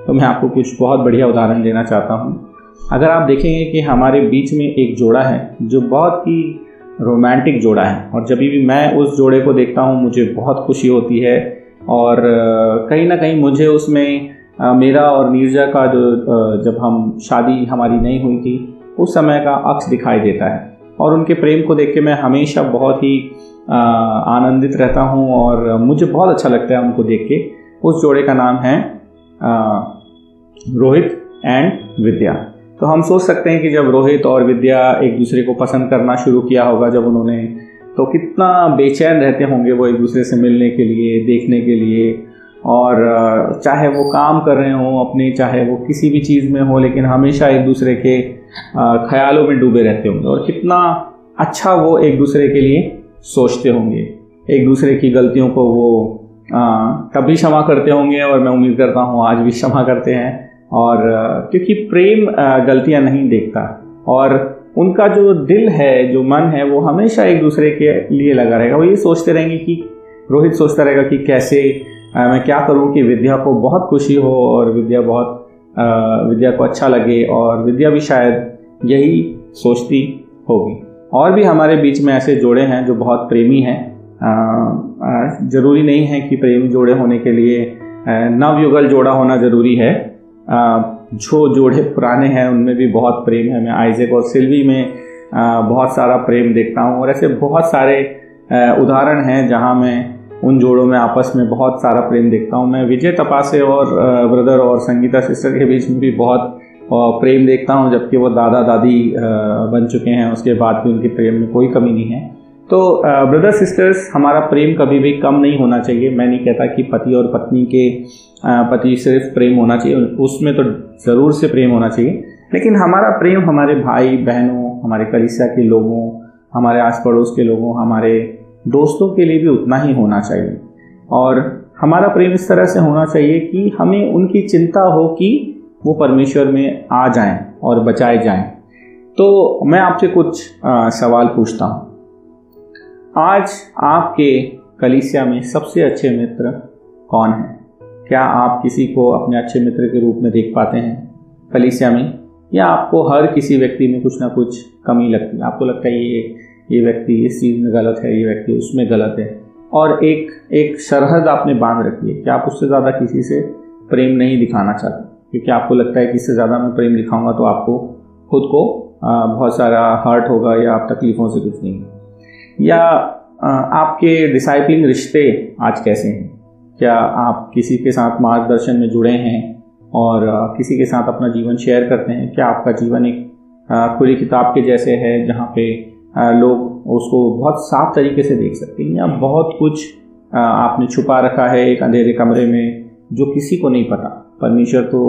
तो मैं आपको कुछ बहुत बढ़िया उदाहरण देना चाहता हूं। अगर आप देखेंगे कि हमारे बीच में एक जोड़ा है जो बहुत ही रोमांटिक जोड़ा है, और जब भी मैं उस जोड़े को देखता हूं मुझे बहुत खुशी होती है। और कहीं ना कहीं मुझे उसमें मेरा और नीरजा का जब हम शादी हमारी नहीं हुई थी उस समय का अक्स दिखाई देता है। और उनके प्रेम को देख के मैं हमेशा बहुत ही आनंदित रहता हूं और मुझे बहुत अच्छा लगता है उनको देख के। उस जोड़े का नाम है रोहित एंड विद्या। तो हम सोच सकते हैं कि जब रोहित और विद्या एक दूसरे को पसंद करना शुरू किया होगा जब उन्होंने, तो कितना बेचैन रहते होंगे वो एक दूसरे से मिलने के लिए, देखने के लिए। और चाहे वो काम कर रहे हों अपने, चाहे वो किसी भी चीज़ में हो, लेकिन हमेशा एक दूसरे के ख्यालों में डूबे रहते होंगे। और कितना अच्छा वो एक दूसरे के लिए सोचते होंगे, एक दूसरे की गलतियों को वो तब भी क्षमा करते होंगे और मैं उम्मीद करता हूँ आज भी क्षमा करते हैं। और क्योंकि प्रेम गलतियाँ नहीं देखता और उनका जो दिल है, जो मन है, वो हमेशा एक दूसरे के लिए लगा रहेगा। वो ये सोचते रहेंगे कि रोहित सोचता रहेगा कि कैसे मैं क्या करूं कि विद्या को बहुत खुशी हो और विद्या को अच्छा लगे, और विद्या भी शायद यही सोचती होगी। और भी हमारे बीच में ऐसे जोड़े हैं जो बहुत प्रेमी हैं। ज़रूरी नहीं है कि प्रेमी जोड़े होने के लिए नवयुगल जोड़ा होना ज़रूरी है। जो जोड़े पुराने हैं उनमें भी बहुत प्रेम है। मैं आइजैक और सिल्वी में बहुत सारा प्रेम देखता हूँ, और ऐसे बहुत सारे उदाहरण हैं जहाँ मैं उन जोड़ों में आपस में बहुत सारा प्रेम देखता हूँ। मैं विजय तपासे और ब्रदर और संगीता सिस्टर के बीच में भी बहुत प्रेम देखता हूँ, जबकि वो दादा दादी बन चुके हैं, उसके बाद भी उनके प्रेम में कोई कमी नहीं है। तो ब्रदर सिस्टर्स, हमारा प्रेम कभी भी कम नहीं होना चाहिए। मैं नहीं कहता कि पति और पत्नी के पति सिर्फ प्रेम होना चाहिए, उसमें तो ज़रूर से प्रेम होना चाहिए, लेकिन हमारा प्रेम हमारे भाई बहनों, हमारे कलीसिया के लोगों, हमारे आस पड़ोस के लोगों, हमारे दोस्तों के लिए भी उतना ही होना चाहिए। और हमारा प्रेम इस तरह से होना चाहिए कि हमें उनकी चिंता हो कि वो परमेश्वर में आ जाएं और बचाए जाएं। तो मैं आपसे कुछ सवाल पूछता हूँ। आज आपके कलीसिया में सबसे अच्छे मित्र कौन हैं? क्या आप किसी को अपने अच्छे मित्र के रूप में देख पाते हैं कलीसिया में, या आपको हर किसी व्यक्ति में कुछ ना कुछ कमी लगती है? आपको लगता है ये व्यक्ति इस चीज़ में गलत है, ये व्यक्ति उसमें गलत है, और एक सरहद आपने बांध रखी है कि आप उससे ज़्यादा किसी से प्रेम नहीं दिखाना चाहते, क्योंकि आपको लगता है कि इससे ज़्यादा मैं प्रेम दिखाऊंगा तो आपको खुद को बहुत सारा हर्ट होगा या आप तकलीफ़ों से कुछ नहीं। या आपके डिसाइपलिंग रिश्ते आज कैसे हैं? क्या आप किसी के साथ मार्गदर्शन में जुड़े हैं और किसी के साथ अपना जीवन शेयर करते हैं? क्या आपका जीवन एक खुली किताब के जैसे है जहाँ पे लोग उसको बहुत साफ तरीके से देख सकते हैं, या बहुत कुछ आपने छुपा रखा है एक अंधेरे कमरे में जो किसी को नहीं पता? परमेश्वर तो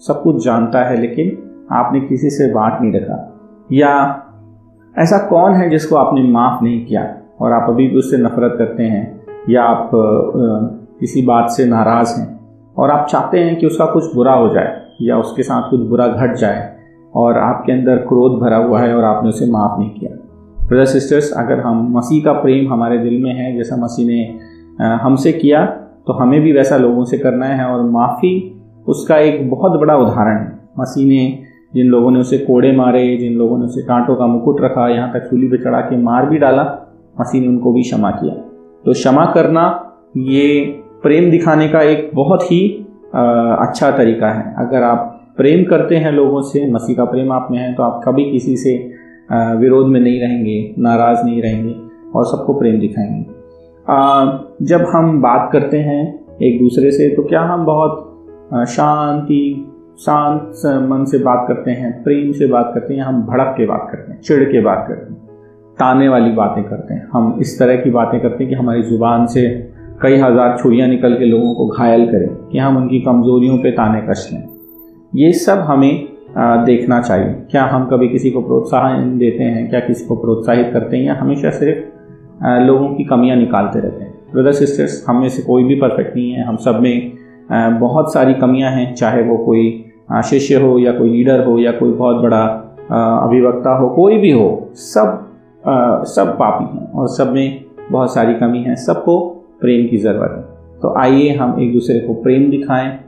सब कुछ जानता है, लेकिन आपने किसी से बांट नहीं रखा, या ऐसा कौन है जिसको आपने माफ़ नहीं किया और आप अभी भी उससे नफरत करते हैं, या आप किसी बात से नाराज़ हैं और आप चाहते हैं कि उसका कुछ बुरा हो जाए या उसके साथ कुछ बुरा घट जाए और आपके अंदर क्रोध भरा हुआ है और आपने उसे माफ़ नहीं किया। ब्रदर सिस्टर्स, अगर हम मसीह का प्रेम हमारे दिल में है, जैसा मसीह ने हमसे किया, तो हमें भी वैसा लोगों से करना है। और माफ़ी उसका एक बहुत बड़ा उदाहरण है। मसीह ने जिन लोगों ने उसे कोड़े मारे, जिन लोगों ने उसे कांटों का मुकुट रखा, यहाँ तक सूली पे चढ़ा के मार भी डाला, मसीह ने उनको भी क्षमा किया। तो क्षमा करना ये प्रेम दिखाने का एक बहुत ही अच्छा तरीका है। अगर आप प्रेम करते हैं लोगों से, मसीह का प्रेम आप में है, तो आप कभी किसी से विरोध में नहीं रहेंगे, नाराज़ नहीं रहेंगे और सबको प्रेम दिखाएंगे। जब हम बात करते हैं एक दूसरे से, तो क्या हम बहुत शांत मन से बात करते हैं, प्रेम से बात करते हैं? हम भड़क के बात करते हैं, चिढ़ के बात करते हैं, ताने वाली बातें करते हैं। हम इस तरह की बातें करते हैं कि हमारी ज़ुबान से कई हज़ार छुरियाँ निकल के लोगों को घायल करें, कि हम उनकी कमज़ोरियों पे ताने कस लें। ये सब हमें देखना चाहिए। क्या हम कभी किसी को प्रोत्साहन देते हैं? क्या किसी को प्रोत्साहित करते हैं, या हमेशा सिर्फ लोगों की कमियां निकालते रहते हैं? ब्रदर सिस्टर्स, हम में से कोई भी परफेक्ट नहीं है। हम सब में बहुत सारी कमियां हैं, चाहे वो कोई शिष्य हो या कोई लीडर हो या कोई बहुत बड़ा अभिवक्ता हो, कोई भी हो, सब पापी हैं और सब में बहुत सारी कमी है। सबको प्रेम की ज़रूरत है। तो आइए हम एक दूसरे को प्रेम दिखाएं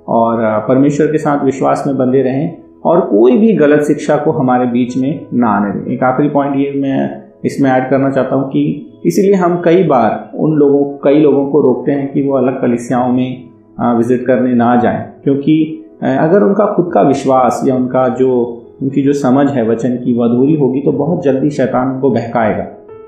और परमेश्वर के साथ विश्वास में बंधे रहें और कोई भी गलत शिक्षा को हमारे बीच में ना आने दें। एक आखिरी पॉइंट ये मैं इसमें ऐड करना चाहता हूँ कि इसीलिए हम कई बार कई लोगों को रोकते हैं कि वो अलग कलीसियाओं में विजिट करने ना जाएं, क्योंकि अगर उनका खुद का विश्वास या उनकी जो समझ है वचन की वो अधूरी होगी, तो बहुत जल्दी शैतान उनको बहकाएगा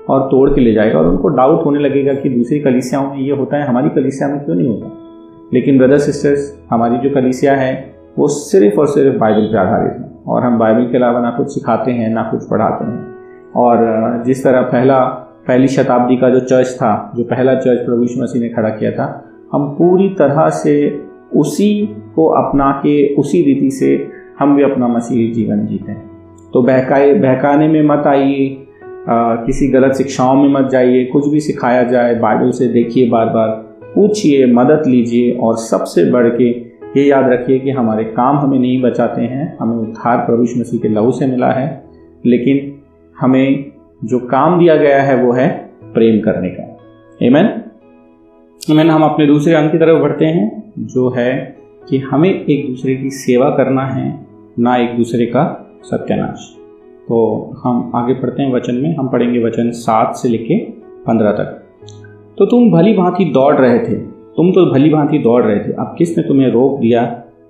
और तोड़ के ले जाएगा और उनको डाउट होने लगेगा कि दूसरी कलीसियाओं में ये होता है, हमारी कलीसिया में क्यों नहीं होता। लेकिन ब्रदर सिस्टर्स, हमारी जो कलीसिया है वो सिर्फ और सिर्फ बाइबल पर आधारित है और हम बाइबल के अलावा ना कुछ सिखाते हैं ना कुछ पढ़ाते हैं। और जिस तरह पहली शताब्दी का जो चर्च था, जो पहला चर्च प्रभु यीशु मसीह ने खड़ा किया था, हम पूरी तरह से उसी को अपना के उसी रीति से हम भी अपना मसीही जीवन जीते हैं। तो बहकाने में मत आइए, किसी गलत शिक्षाओं में मत जाइए। कुछ भी सिखाया जाए बाइबल से देखिए, बार बार पूछिए, मदद लीजिए और सबसे बढ़ के ये याद रखिए कि हमारे काम हमें नहीं बचाते हैं। हमें उद्धार प्रभु यीशु मसीह के लहू से मिला है, लेकिन हमें जो काम दिया गया है वो है प्रेम करने का। आमीन। हम अपने दूसरे अंक की तरफ बढ़ते हैं, जो है कि हमें एक दूसरे की सेवा करना है, ना एक दूसरे का सत्यानाश। तो हम आगे पढ़ते हैं वचन में। हम पढ़ेंगे वचन 7 से लेके 15 तक। तो तुम भली भांति दौड़ रहे थे, अब किसने तुम्हें रोक दिया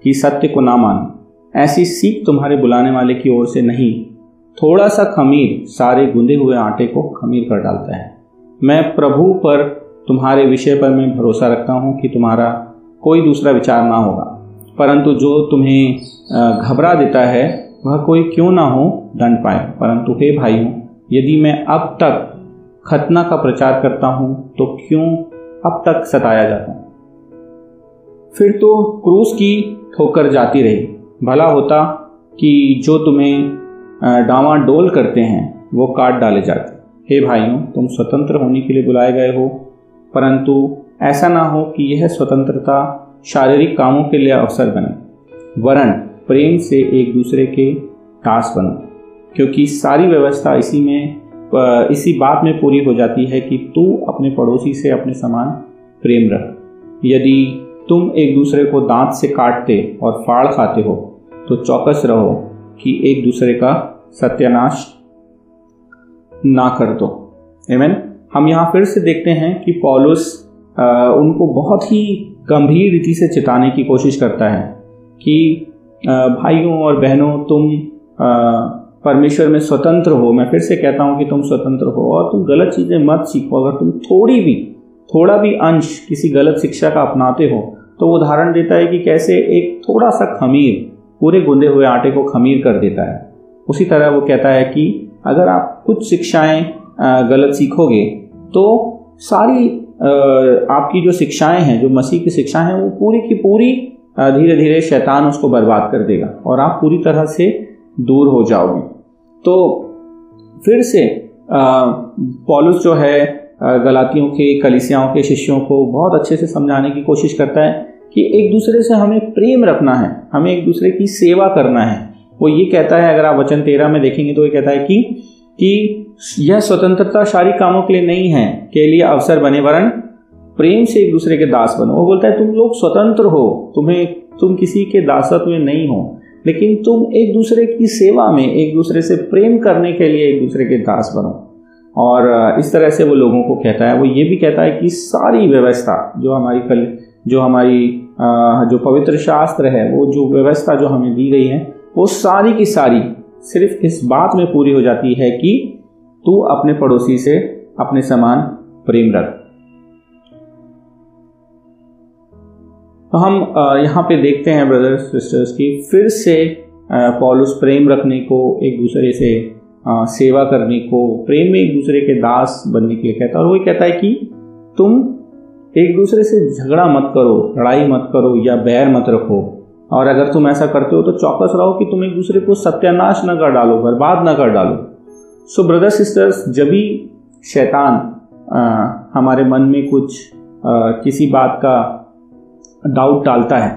कि सत्य को ना मानो? ऐसी सीख तुम्हारे बुलाने वाले की ओर से नहीं। थोड़ा सा खमीर सारे गूंदे हुए आटे को खमीर कर डालता है। मैं प्रभु पर तुम्हारे विषय पर मैं भरोसा रखता हूँ कि तुम्हारा कोई दूसरा विचार ना होगा, परंतु जो तुम्हें घबरा देता है वह कोई क्यों ना हो दंड पाए। परंतु हे भाइयों, यदि मैं अब तक खतना का प्रचार करता हूँ तो क्यों अब तक सताया जाता हूँ? फिर तो क्रूस की ठोकर जाती रही। भला होता कि जो तुम्हें डामाडोल करते हैं वो काट डाले जाते। हे भाइयों, तुम स्वतंत्र होने के लिए बुलाए गए हो, परंतु ऐसा ना हो कि यह स्वतंत्रता शारीरिक कामों के लिए अवसर बने, वरन प्रेम से एक दूसरे के दास बनो। क्योंकि सारी व्यवस्था इसी बात में पूरी हो जाती है कि तू अपने पड़ोसी से अपने समान प्रेम रख। यदि तुम एक दूसरे को दांत से काटते और फाड़ खाते हो तो चौकस रहो कि एक दूसरे का सत्यानाश ना कर दो। आमीन। हम यहाँ फिर से देखते हैं कि पौलुस उनको बहुत ही गंभीर रीति से चिताने की कोशिश करता है कि भाइयों और बहनों, तुम परमेश्वर में स्वतंत्र हो। मैं फिर से कहता हूँ कि तुम स्वतंत्र हो और तुम गलत चीज़ें मत सीखो। अगर तुम थोड़ा भी अंश किसी गलत शिक्षा का अपनाते हो तो वो उदाहरण देता है कि कैसे एक थोड़ा सा खमीर पूरे गूंदे हुए आटे को खमीर कर देता है। उसी तरह वो कहता है कि अगर आप कुछ शिक्षाएं गलत सीखोगे तो सारी आपकी जो शिक्षाएं हैं, जो मसीह की शिक्षाएं हैं, वो पूरी की पूरी धीरे धीरे शैतान उसको बर्बाद कर देगा और आप पूरी तरह से दूर हो जाओगे। तो फिर से पौलुस जो है गलातियों के कलीसियाओं के शिष्यों को बहुत अच्छे से समझाने की कोशिश करता है कि एक दूसरे से हमें प्रेम रखना है, हमें एक दूसरे की सेवा करना है। वो ये कहता है, अगर आप वचन 13 में देखेंगे तो ये कहता है कि यह स्वतंत्रता शारीरिक कामों के लिए नहीं है के लिए अवसर बने, वरन प्रेम से एक दूसरे के दास बनो। वो बोलता है तुम लोग स्वतंत्र हो, तुम किसी के दासत्व में नहीं हो, लेकिन तुम एक दूसरे की सेवा में एक दूसरे से प्रेम करने के लिए एक दूसरे के दास बनो। और इस तरह से वो लोगों को कहता है। वो ये भी कहता है कि सारी व्यवस्था जो पवित्र शास्त्र है, वो जो व्यवस्था जो हमें दी गई है, वो सारी की सारी सिर्फ इस बात में पूरी हो जाती है कि तू अपने पड़ोसी से अपने समान प्रेम रख। तो हम यहाँ पे देखते हैं ब्रदर्स सिस्टर्स की फिर से पौलुस प्रेम रखने को, एक दूसरे से सेवा करने को, प्रेम में एक दूसरे के दास बनने के लिए कहता है। और वो कहता है कि तुम एक दूसरे से झगड़ा मत करो, लड़ाई मत करो या बैर मत रखो, और अगर तुम ऐसा करते हो तो चौकस रहो कि तुम एक दूसरे को सत्यानाश न कर डालो, बर्बाद न कर डालो। सो ब्रदर्स सिस्टर्स, जब भी शैतान हमारे मन में कुछ किसी बात का डाउट डालता है,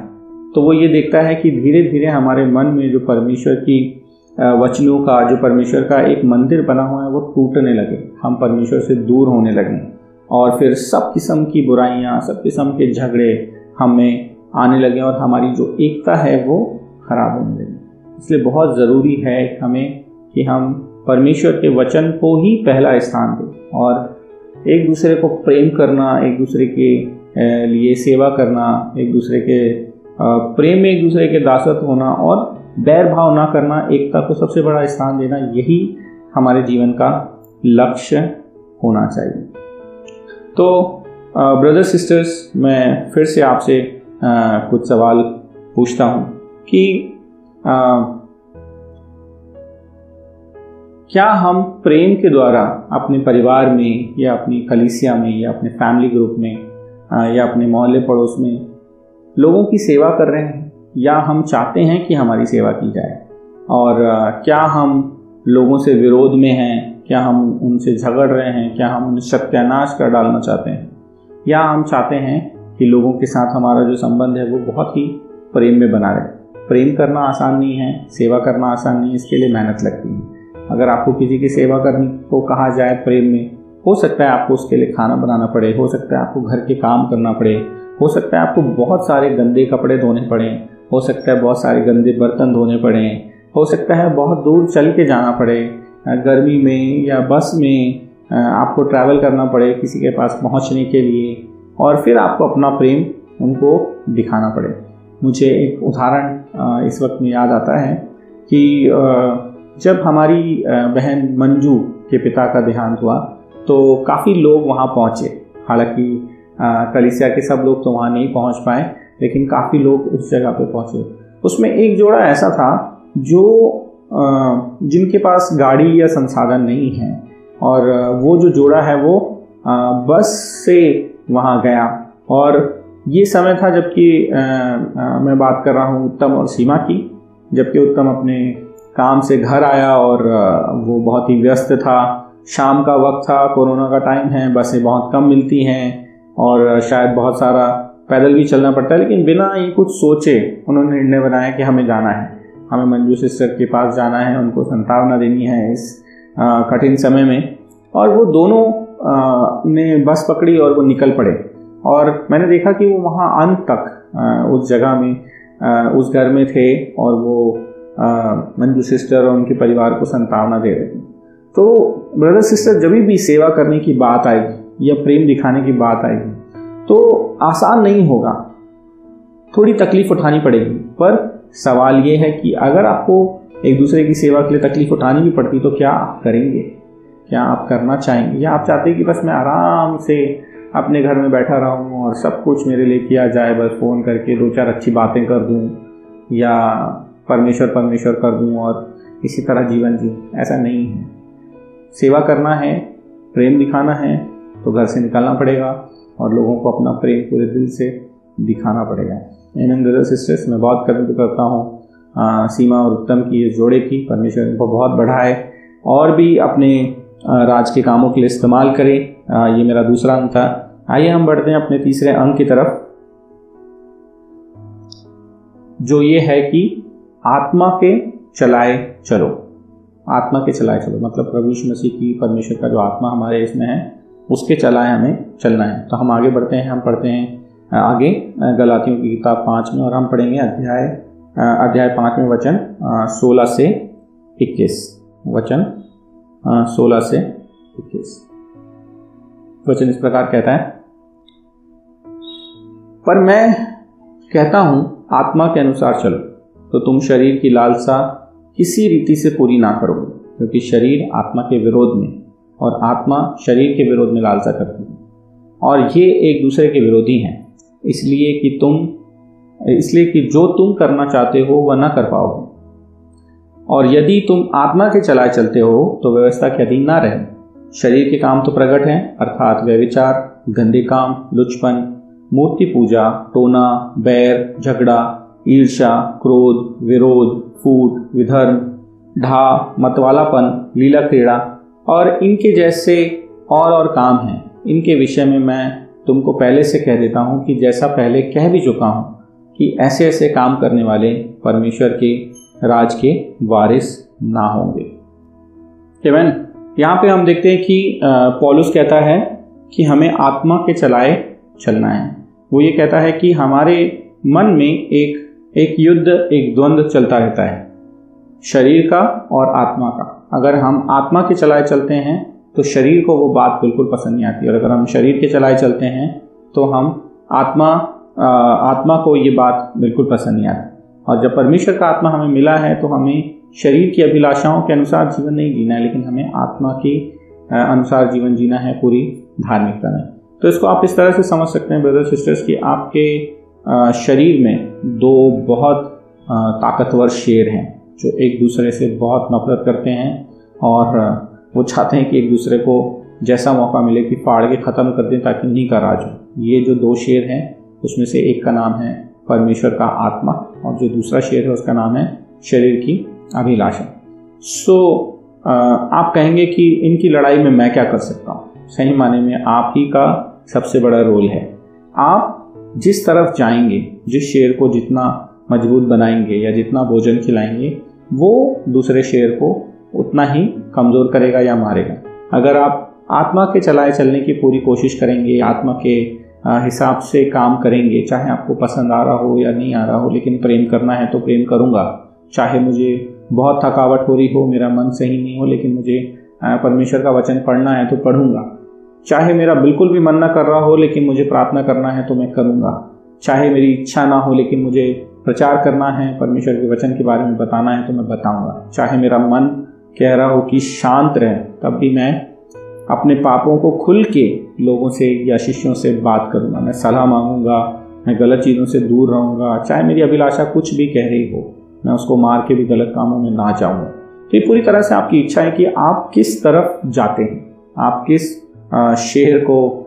तो वो ये देखता है कि धीरे धीरे हमारे मन में जो परमेश्वर की वचनों का, जो परमेश्वर का एक मंदिर बना हुआ है, वो टूटने लगे, हम परमेश्वर से दूर होने लगे, और फिर सब किस्म की बुराइयां, सब किस्म के झगड़े हमें आने लगे और हमारी जो एकता है वो खराब होने लगी। इसलिए बहुत ज़रूरी है हमें कि हम परमेश्वर के वचन को ही पहला स्थान दें और एक दूसरे को प्रेम करना, एक दूसरे के लिए सेवा करना, एक दूसरे के प्रेम में एक दूसरे के दासत्व होना और बैर भाव ना करना, एकता को सबसे बड़ा स्थान देना, यही हमारे जीवन का लक्ष्य होना चाहिए। तो ब्रदर्स सिस्टर्स, मैं फिर से आपसे कुछ सवाल पूछता हूँ कि क्या हम प्रेम के द्वारा अपने परिवार में या अपनी कलीसिया में या अपने फैमिली ग्रुप में या अपने मोहल्ले पड़ोस में लोगों की सेवा कर रहे हैं, या हम चाहते हैं कि हमारी सेवा की जाए? और क्या हम लोगों से विरोध में हैं, क्या हम उनसे झगड़ रहे हैं, क्या हम उन्हें सत्यानाश कर डालना चाहते हैं, या हम चाहते हैं कि लोगों के साथ हमारा जो संबंध है वो बहुत ही प्रेम में बना रहे? प्रेम करना आसान नहीं है, सेवा करना आसान नहीं है, इसके लिए मेहनत लगती है। अगर आपको किसी की सेवा करने को कहा जाए प्रेम में, हो सकता है आपको उसके लिए खाना बनाना पड़े, हो सकता है आपको घर के काम करना पड़े, हो सकता है आपको बहुत सारे गंदे कपड़े धोने पड़े, हो सकता है बहुत सारे गंदे बर्तन धोने पड़े, हो सकता है बहुत दूर चल के जाना पड़े, गर्मी में या बस में आपको ट्रैवल करना पड़े किसी के पास पहुंचने के लिए, और फिर आपको अपना प्रेम उनको दिखाना पड़े। मुझे एक उदाहरण इस वक्त में याद आता है कि जब हमारी बहन मंजू के पिता का देहांत हुआ तो काफ़ी लोग वहाँ पहुँचे। हालांकि कलीसिया के सब लोग तो वहाँ नहीं पहुँच पाए, लेकिन काफ़ी लोग उस जगह पे पहुँचे। उसमें एक जोड़ा ऐसा था जो जिनके पास गाड़ी या संसाधन नहीं है, और वो जो जोड़ा है वो बस से वहाँ गया। और ये समय था जबकि मैं बात कर रहा हूँ उत्तम और सीमा की, जबकि उत्तम अपने काम से घर आया और वो बहुत ही व्यस्त था। शाम का वक्त था, कोरोना का टाइम है, बसें बहुत कम मिलती हैं और शायद बहुत सारा पैदल भी चलना पड़ता है, लेकिन बिना ये कुछ सोचे उन्होंने निर्णय बनाया कि हमें जाना है, हमें मंजू सिस्टर के पास जाना है, उनको सांत्वना देनी है इस कठिन समय में। और वो दोनों ने बस पकड़ी और वो निकल पड़े। और मैंने देखा कि वो वहाँ अंत तक उस जगह में उस घर में थे और वो मंजू सिस्टर और उनके परिवार को सांत्वना दे रहे थे। तो ब्रदर सिस्टर, जब भी सेवा करने की बात आएगी या प्रेम दिखाने की बात आएगी तो आसान नहीं होगा, थोड़ी तकलीफ उठानी पड़ेगी। पर सवाल ये है कि अगर आपको एक दूसरे की सेवा के लिए तकलीफ उठानी भी पड़ती तो क्या आप करेंगे? क्या आप करना चाहेंगे? या आप चाहते हैं कि बस मैं आराम से अपने घर में बैठा रहूं और सब कुछ मेरे लिए किया जाए, बस फ़ोन करके दो चार अच्छी बातें कर दूं या परमेश्वर परमेश्वर कर दूं और इसी तरह जीवन जीऊं? ऐसा नहीं है। सेवा करना है, प्रेम दिखाना है तो घर से निकलना पड़ेगा और लोगों को अपना प्रेम पूरे दिल से दिखाना पड़ेगा। एमेन ब्रदर सिस्टर्स, मैं बहुत कदर करता हूँ सीमा और उत्तम की इस जोड़े की। परमेश्वर इनको बहुत बढ़ाए और भी अपने राज के कामों के लिए इस्तेमाल करें। ये मेरा दूसरा अंक था। आइए हम बढ़ते हैं अपने तीसरे अंक की तरफ, जो ये है कि आत्मा के चलाए चलो। आत्मा के चलाए चलो मतलब प्रभु यीशु मसीह की, परमेश्वर का जो आत्मा हमारे इसमें है उसके चलाए हमें चलना है। तो हम आगे बढ़ते हैं, हम पढ़ते हैं आगे गलातियों की किताब 5 में, और हम पढ़ेंगे अध्याय 5 में वचन 16 से 21। वचन 16 से 21 वचन इस प्रकार कहता है, पर मैं कहता हूं आत्मा के अनुसार चलो, तो तुम शरीर की लालसा किसी रीति से पूरी ना करोगे, क्योंकि शरीर आत्मा के विरोध में और आत्मा शरीर के विरोध में लालसा करती है, और ये एक दूसरे के विरोधी हैं, इसलिए कि जो तुम करना चाहते हो वह ना कर पाओगे। और यदि तुम आत्मा के चलाए चलते हो तो व्यवस्था के अधीन ना रहे। शरीर के काम तो प्रकट हैं, अर्थात व्यभिचार, गंदे काम, लुचपन, मूर्ति पूजा, टोना, बैर, झगड़ा, ईर्ष्या, क्रोध, विरोध, फूट, विधर्म, ढा, मतवालापन, लीला क्रीड़ा और इनके जैसे और काम हैं। इनके विषय में मैं तुमको पहले से कह देता हूं कि जैसा पहले कह भी चुका हूं कि ऐसे ऐसे काम करने वाले परमेश्वर के राज के वारिस ना होंगे। आमीन। यहाँ पे हम देखते हैं कि पौलुस कहता है कि हमें आत्मा के चलाए चलना है। वो ये कहता है कि हमारे मन में एक युद्ध, एक द्वंद्व चलता रहता है, शरीर का और आत्मा का। अगर हम आत्मा के चलाए चलते हैं तो शरीर को वो बात बिल्कुल पसंद नहीं आती, और अगर हम शरीर के चलाए चलते हैं तो हम आत्मा को ये बात बिल्कुल पसंद नहीं आती। और जब परमेश्वर का आत्मा हमें मिला है तो हमें शरीर की अभिलाषाओं के अनुसार जीवन नहीं जीना है, लेकिन हमें आत्मा के अनुसार जीवन जीना है पूरी धार्मिकता में। तो इसको आप इस तरह से समझ सकते हैं ब्रदर सिस्टर्स कि आपके शरीर में दो बहुत ताकतवर शेर हैं जो एक दूसरे से बहुत नफरत करते हैं, और वो चाहते हैं कि एक दूसरे को जैसा मौका मिले कि फाड़ के ख़त्म कर दें ताकि उन्हीं का राज हो। ये जो दो शेर हैं उसमें से एक का नाम है परमेश्वर का आत्मा, और जो दूसरा शेर है उसका नाम है शरीर की अभिलाषा। आप कहेंगे कि इनकी लड़ाई में मैं क्या कर सकता हूँ? सही माने में आप ही का सबसे बड़ा रोल है। आप जिस तरफ जाएंगे, जिस शेर को जितना मजबूत बनाएंगे या जितना भोजन खिलाएंगे, वो दूसरे शेर को उतना ही कमज़ोर करेगा या मारेगा। अगर आप आत्मा के चलाए चलने की पूरी कोशिश करेंगे, आत्मा के हिसाब से काम करेंगे, चाहे आपको पसंद आ रहा हो या नहीं आ रहा हो, लेकिन प्रेम करना है तो प्रेम करूँगा, चाहे मुझे बहुत थकावट हो रही हो, मेरा मन सही नहीं हो, लेकिन मुझे परमेश्वर का वचन पढ़ना है तो पढ़ूंगा, चाहे मेरा बिल्कुल भी मन ना कर रहा हो लेकिन मुझे प्रार्थना करना है तो मैं करूँगा, चाहे मेरी इच्छा ना हो लेकिन मुझे प्रचार करना है, परमेश्वर के वचन के बारे में बताना है तो मैं बताऊँगा, चाहे मेरा मन कह रहा हो कि शांत रहे तब भी मैं अपने पापों को खुल के लोगों से या शिष्यों से बात करूँगा, मैं सलाह मांगूंगा, मैं गलत चीज़ों से दूर रहूँगा, चाहे मेरी अभिलाषा कुछ भी कह रही हो, मैं उसको मार के भी गलत कामों में ना जाऊँ। तो ये पूरी तरह से आपकी इच्छा है कि आप किस तरफ जाते हैं, आप किस शेर को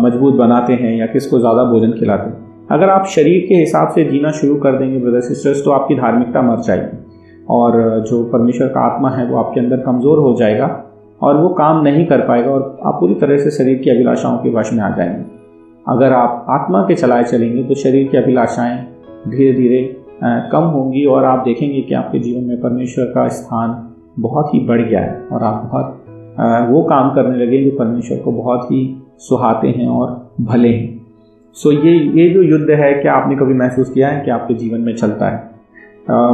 मजबूत बनाते हैं या किसको ज़्यादा भोजन खिलाते हैं। अगर आप शरीर के हिसाब से जीना शुरू कर देंगे ब्रदर सिस्टर्स, तो आपकी धार्मिकता मर जाएगी और जो परमेश्वर का आत्मा है वो आपके अंदर कमज़ोर हो जाएगा और वो काम नहीं कर पाएगा और आप पूरी तरह से शरीर की अभिलाषाओं के वश में आ जाएंगे। अगर आप आत्मा के चलाए चलेंगे तो शरीर की अभिलाषाएं धीरे धीरे कम होंगी और आप देखेंगे कि आपके जीवन में परमेश्वर का स्थान बहुत ही बढ़ गया है और आप बहुत वो काम करने लगे जो परमेश्वर को बहुत ही सुहाते हैं और भले हैं। सो ये जो युद्ध है, क्या आपने कभी महसूस किया है कि आपके जीवन में चलता है?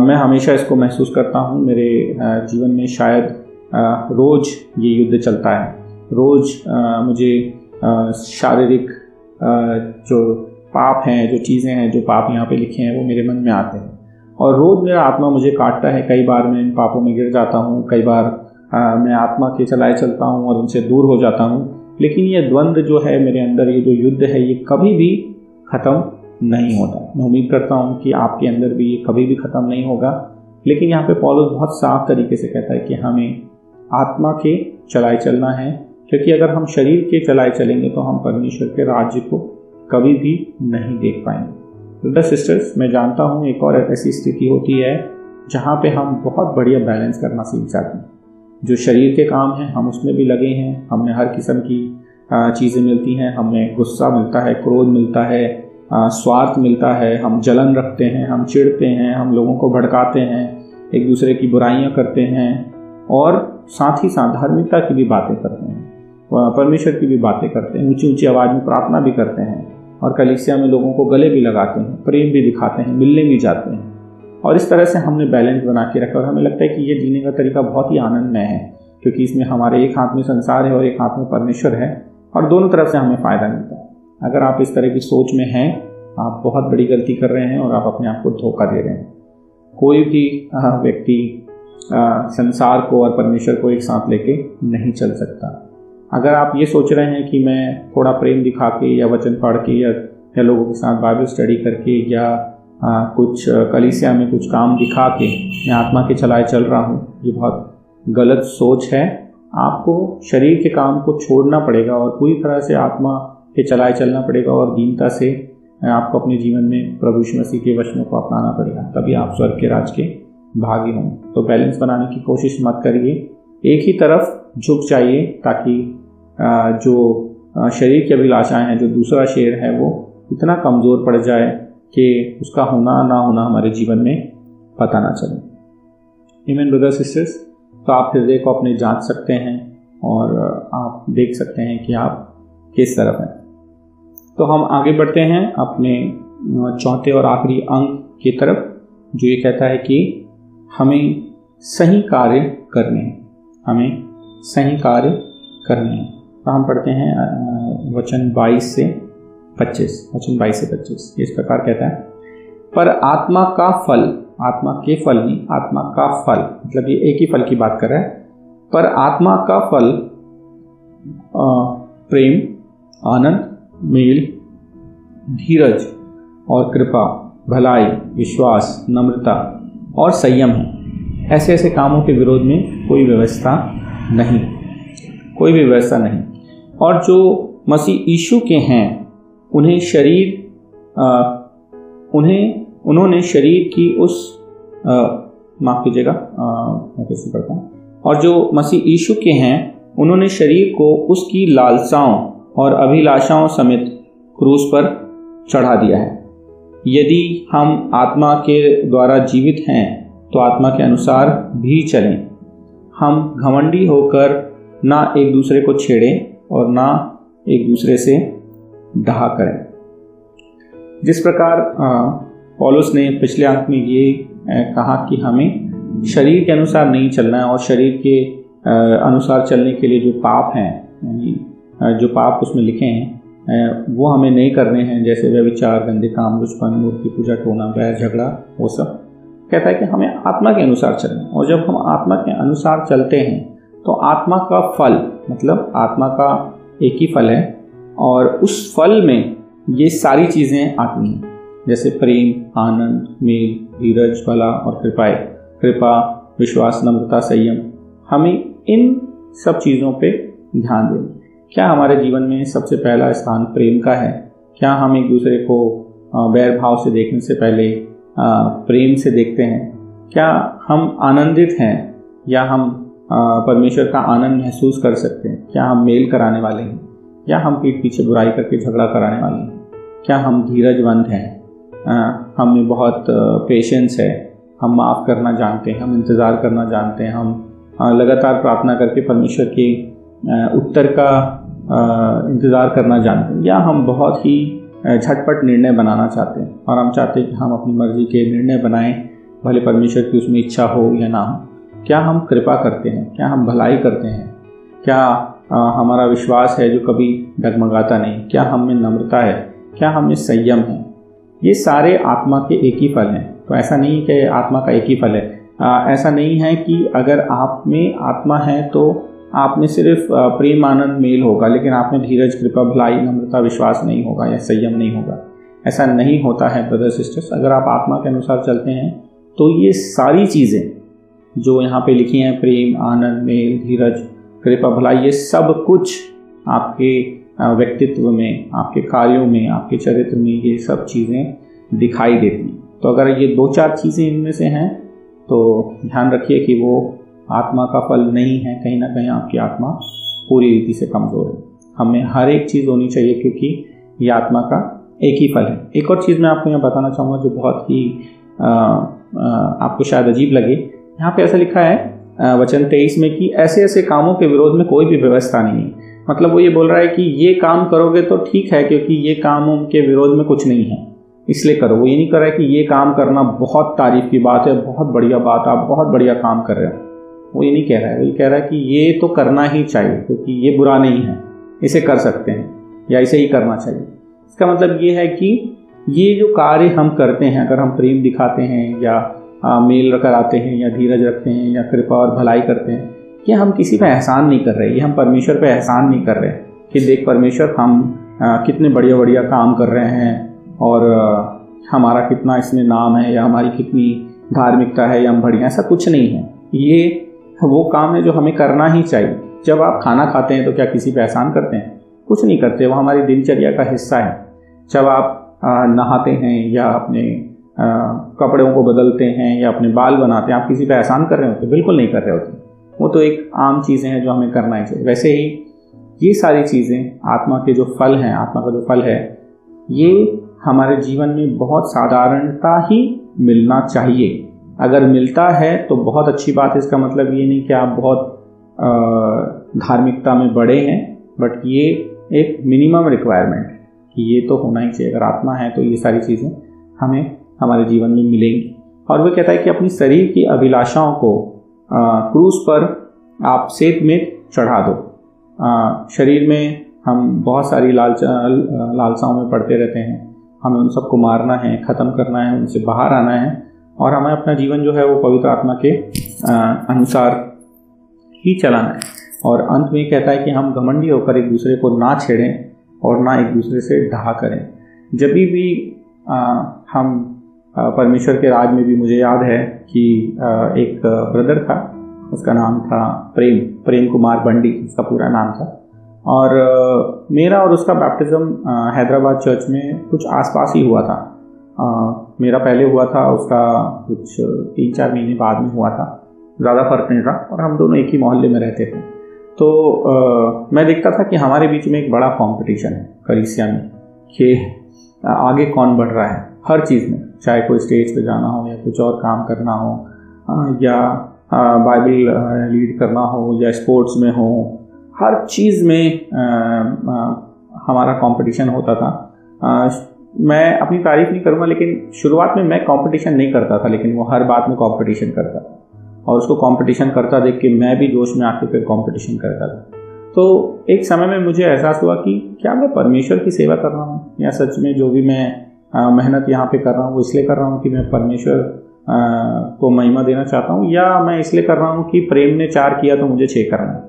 मैं हमेशा इसको महसूस करता हूँ मेरे जीवन में। शायद रोज़ ये युद्ध चलता है, रोज़ मुझे शारीरिक जो पाप हैं, जो चीज़ें हैं, जो पाप यहाँ पे लिखे हैं वो मेरे मन में आते हैं और रोज़ मेरा आत्मा मुझे काटता है। कई बार मैं इन पापों में गिर जाता हूँ, कई बार मैं आत्मा के चलाए चलता हूँ और उनसे दूर हो जाता हूँ। लेकिन ये द्वंद्व जो है मेरे अंदर, ये जो युद्ध है, ये कभी भी ख़त्म नहीं होता। मैं उम्मीद करता हूँ कि आपके अंदर भी ये कभी भी ख़त्म नहीं होगा। लेकिन यहाँ पे पौलुस बहुत साफ तरीके से कहता है कि हमें आत्मा के चलाए चलना है, क्योंकि अगर हम शरीर के चलाए चलेंगे तो हम परमेश्वर के राज्य को कभी भी नहीं देख पाएंगे। ब्रदर सिस्टर्स, मैं जानता हूँ एक और ऐसी स्थिति होती है जहाँ पे हम बहुत बढ़िया बैलेंस करना सीख जाते हैं। जो शरीर के काम हैं हम उसमें भी लगे हैं, हमें हर किस्म की चीज़ें मिलती हैं, हमें गुस्सा मिलता है, क्रोध मिलता है, स्वार्थ मिलता है, हम जलन रखते हैं, हम चिढ़ते हैं, हम लोगों को भड़काते हैं, एक दूसरे की बुराइयां करते हैं और साथ ही साथ धार्मिकता की भी बातें करते हैं, परमेश्वर की भी बातें करते हैं, ऊंची ऊंची आवाज़ में प्रार्थना भी करते हैं और कलीसिया में लोगों को गले भी लगाते हैं, प्रेम भी दिखाते हैं, मिलने भी जाते हैं। और इस तरह से हमने बैलेंस बना के रखा और हमें लगता है कि ये जीने का तरीका बहुत ही आनंदमय है, क्योंकि इसमें हमारे एक हाथ में संसार है और एक हाथ में परमेश्वर है और दोनों तरफ से हमें फ़ायदा मिलता है। अगर आप इस तरह की सोच में हैं, आप बहुत बड़ी गलती कर रहे हैं और आप अपने आप को धोखा दे रहे हैं। कोई भी व्यक्ति संसार को और परमेश्वर को एक साथ लेके नहीं चल सकता। अगर आप ये सोच रहे हैं कि मैं थोड़ा प्रेम दिखा के या वचन पढ़ के या लोगों के साथ बाइबल स्टडी करके या कुछ कलीसिया में कुछ काम दिखा के मैं आत्मा के चलाए चल रहा हूँ, ये बहुत गलत सोच है। आपको शरीर के काम को छोड़ना पड़ेगा और पूरी तरह से आत्मा के चलाए चलना पड़ेगा और दीनता से आपको अपने जीवन में प्रभु यीशु मसीह के वचनों को अपनाना पड़ेगा, तभी आप स्वर्ग के राज के भागी हों। तो बैलेंस बनाने की कोशिश मत करिए, एक ही तरफ झुक जाइए ताकि जो शरीर की अभिलाषाएं हैं, जो दूसरा शेर है, वो इतना कमज़ोर पड़ जाए कि उसका होना ना होना हमारे जीवन में पता ना चले। आमीन ब्रदर सिस्टर्स, तो आप हृदय को अपने जांच सकते हैं और आप देख सकते हैं कि आप किस तरफ हैं। तो हम आगे बढ़ते हैं अपने चौथे और आखिरी अंक की तरफ, जो ये कहता है कि हमें सही कार्य करने हैं, हमें सही कार्य करने हैं। तो हम पढ़ते हैं वचन 22 से 25। इस प्रकार कहता है, पर आत्मा का फल, आत्मा के फल नहीं, आत्मा का फल, मतलब ये एक ही फल की बात कर रहा है। पर आत्मा का फल प्रेम, आनंद, मेल, धीरज और कृपा, भलाई, विश्वास, नम्रता और संयम है। ऐसे ऐसे कामों के विरोध में कोई व्यवस्था नहीं, कोई भी व्यवस्था नहीं। और जो मसीह यीशु के हैं उन्होंने शरीर की उस माफ कीजिएगा, मैं कैसे पढ़ता हूँ। और जो मसीह यीशु के हैं उन्होंने शरीर को उसकी लालसाओं और अभिलाषाओं समेत क्रूस पर चढ़ा दिया है। यदि हम आत्मा के द्वारा जीवित हैं तो आत्मा के अनुसार भी चलें। हम घमंडी होकर ना एक दूसरे को छेड़ें और ना एक दूसरे से डहा करें। जिस प्रकार पौलुस ने पिछले अंक में ये कहा कि हमें शरीर के अनुसार नहीं चलना है और शरीर के अनुसार चलने के लिए जो पाप हैं, यानी जो पाप उसमें लिखे हैं वो हमें नहीं करने हैं, जैसे व्यभिचार, गंदे काम, दुष्पन, मूर्ति पूजा, टोना, बैर, झगड़ा, वो सब। कहता है कि हमें आत्मा के अनुसार चलना है। और जब हम आत्मा के अनुसार चलते हैं तो आत्मा का फल, मतलब आत्मा का एक ही फल है और उस फल में ये सारी चीज़ें आती हैं, जैसे प्रेम, आनंद, मेल, धीरज, भला और कृपा, विश्वास, नम्रता, संयम। हमें इन सब चीज़ों पे ध्यान दें। क्या हमारे जीवन में सबसे पहला स्थान प्रेम का है? क्या हम एक दूसरे को बैर भाव से देखने से पहले प्रेम से देखते हैं? क्या हम आनंदित हैं या हम परमेश्वर का आनंद महसूस कर सकते हैं? क्या हम मेल कराने वाले हैं या हम पीठ पीछे बुराई करके झगड़ा कराने वाले हैं? क्या हम धीरजवंत हैं? हम में बहुत पेशेंस है, हम माफ़ करना जानते हैं, हम इंतज़ार करना जानते हैं, हम लगातार प्रार्थना करके परमेश्वर के उत्तर का इंतज़ार करना जानते हैं, या हम बहुत ही झटपट निर्णय बनाना चाहते हैं और हम चाहते हैं कि हम अपनी मर्ज़ी के निर्णय बनाएं, भले परमेश्वर की उसमें इच्छा हो या ना हो। क्या हम कृपा करते हैं? क्या हम भलाई करते हैं? क्या हमारा विश्वास है जो कभी डगमगाता नहीं? क्या हम में नम्रता है? क्या हम में संयम है? ये सारे आत्मा के एक ही फल हैं। तो ऐसा नहीं कि आत्मा का एक ही फल है, ऐसा नहीं है कि अगर आप में आत्मा है तो आप में सिर्फ प्रेम, आनंद, मेल होगा, लेकिन आप में धीरज, कृपा, भलाई, नम्रता, विश्वास नहीं होगा या संयम नहीं होगा। ऐसा नहीं होता है ब्रदर सिस्टर्स। अगर आप आत्मा के अनुसार चलते हैं तो ये सारी चीज़ें जो यहाँ पे लिखी हैं, प्रेम, आनंद, मेल, धीरज, कृपा, भलाई, ये सब कुछ आपके व्यक्तित्व में, आपके कार्यों में, आपके चरित्र में ये सब चीज़ें दिखाई देती हैं। तो अगर ये 2-4 चीज़ें इनमें से हैं तो ध्यान रखिए कि वो आत्मा का फल नहीं है। कहीं ना कहीं आपकी आत्मा पूरी रीति से कमज़ोर है। हमें हर एक चीज़ होनी चाहिए क्योंकि ये आत्मा का एक ही फल है। एक और चीज़ मैं आपको यहाँ बताना चाहूँगा जो बहुत ही आपको शायद अजीब लगे। यहाँ पे ऐसा लिखा है वचन 23 में कि ऐसे ऐसे कामों के विरोध में कोई भी व्यवस्था नहीं है। मतलब वो ये बोल रहा है कि ये काम करोगे तो ठीक है क्योंकि ये कामों के विरोध में कुछ नहीं है, इसलिए करो। वो ये नहीं कर रहा है कि ये काम करना बहुत तारीफ की बात है, बहुत बढ़िया बात, आप बहुत बढ़िया काम कर रहे हो। वो ये नहीं कह रहा है। वो ये कह रहा है कि ये तो करना ही चाहिए क्योंकि ये बुरा नहीं है, इसे कर सकते हैं या इसे ही करना चाहिए। इसका मतलब ये है कि ये जो कार्य हम करते हैं, अगर हम प्रेम दिखाते हैं या मेल कराते हैं या धीरज रखते हैं या कृपा और भलाई करते हैं, कि हम किसी पे एहसान नहीं कर रहे। ये हम परमेश्वर पे एहसान नहीं कर रहे कि देख परमेश्वर हम कितने बढ़िया बढ़िया काम कर रहे हैं और हमारा कितना इसमें नाम है या हमारी कितनी धार्मिकता है या हम बढ़िया। ऐसा कुछ नहीं है। ये वो काम है जो हमें करना ही चाहिए। जब आप खाना खाते हैं तो क्या किसी पे एहसान करते हैं? कुछ नहीं करते। वो हमारी दिनचर्या का हिस्सा है। जब आप नहाते हैं या अपने कपड़ों को बदलते हैं या अपने बाल बनाते हैं, आप किसी पे एहसान कर रहे होते? बिल्कुल नहीं कर रहे होते। वो तो एक आम चीज़ें हैं जो हमें करना ही चाहिए। वैसे ही ये सारी चीज़ें आत्मा के जो फल हैं, आत्मा का जो फल है, ये हमारे जीवन में बहुत साधारणता ही मिलना चाहिए। अगर मिलता है तो बहुत अच्छी बात है। इसका मतलब ये नहीं कि आप बहुत धार्मिकता में बड़े हैं, बट ये एक मिनिमम रिक्वायरमेंट कि ये तो होना ही चाहिए। अगर आत्मा है तो ये सारी चीज़ें हमें हमारे जीवन में मिलेंगी। और वो कहता है कि अपनी शरीर की अभिलाषाओं को क्रूस पर आप सेत में चढ़ा दो। शरीर में हम बहुत सारी लालसाओं में पड़ते रहते हैं। हमें उन सबको मारना है, ख़त्म करना है, उनसे बाहर आना है और हमें अपना जीवन जो है वो पवित्र आत्मा के अनुसार ही चलाना है। और अंत में कहता है कि हम घमंडी होकर एक दूसरे को ना छेड़ें और ना एक दूसरे से ढहा करें। जब भी हम परमेश्वर के राज में भी मुझे याद है कि एक ब्रदर था, उसका नाम था प्रेम कुमार बंडी, उसका पूरा नाम था। और मेरा और उसका बैप्टिज्म हैदराबाद चर्च में कुछ आसपास ही हुआ था। मेरा पहले हुआ था, उसका कुछ 3-4 महीने बाद में हुआ था। ज़्यादा फर्क नहीं था और हम दोनों एक ही मोहल्ले में रहते थे। तो मैं देखता था कि हमारे बीच में एक बड़ा कंपटीशन है कलीसिया में कि आगे कौन बढ़ रहा है हर चीज़ में, चाहे कोई स्टेज पे जाना हो या कुछ और काम करना हो या बाइबल लीड करना हो या स्पोर्ट्स में हो, हर चीज़ में हमारा कंपटीशन होता था। मैं अपनी तारीफ नहीं करूँगा, लेकिन शुरुआत में मैं कंपटीशन नहीं करता था, लेकिन वो हर बात में कंपटीशन करता था और उसको कंपटीशन करता देख के मैं भी जोश में आके फिर कंपटीशन करता था। तो एक समय में मुझे एहसास हुआ कि क्या मैं परमेश्वर की सेवा कर रहा हूँ या सच में जो भी मैं मेहनत यहाँ पे कर रहा हूँ वो इसलिए कर रहा हूँ कि मैं परमेश्वर को महिमा देना चाहता हूँ, या मैं इसलिए कर रहा हूँ कि प्रेम ने 4 किया तो मुझे 6 करना है।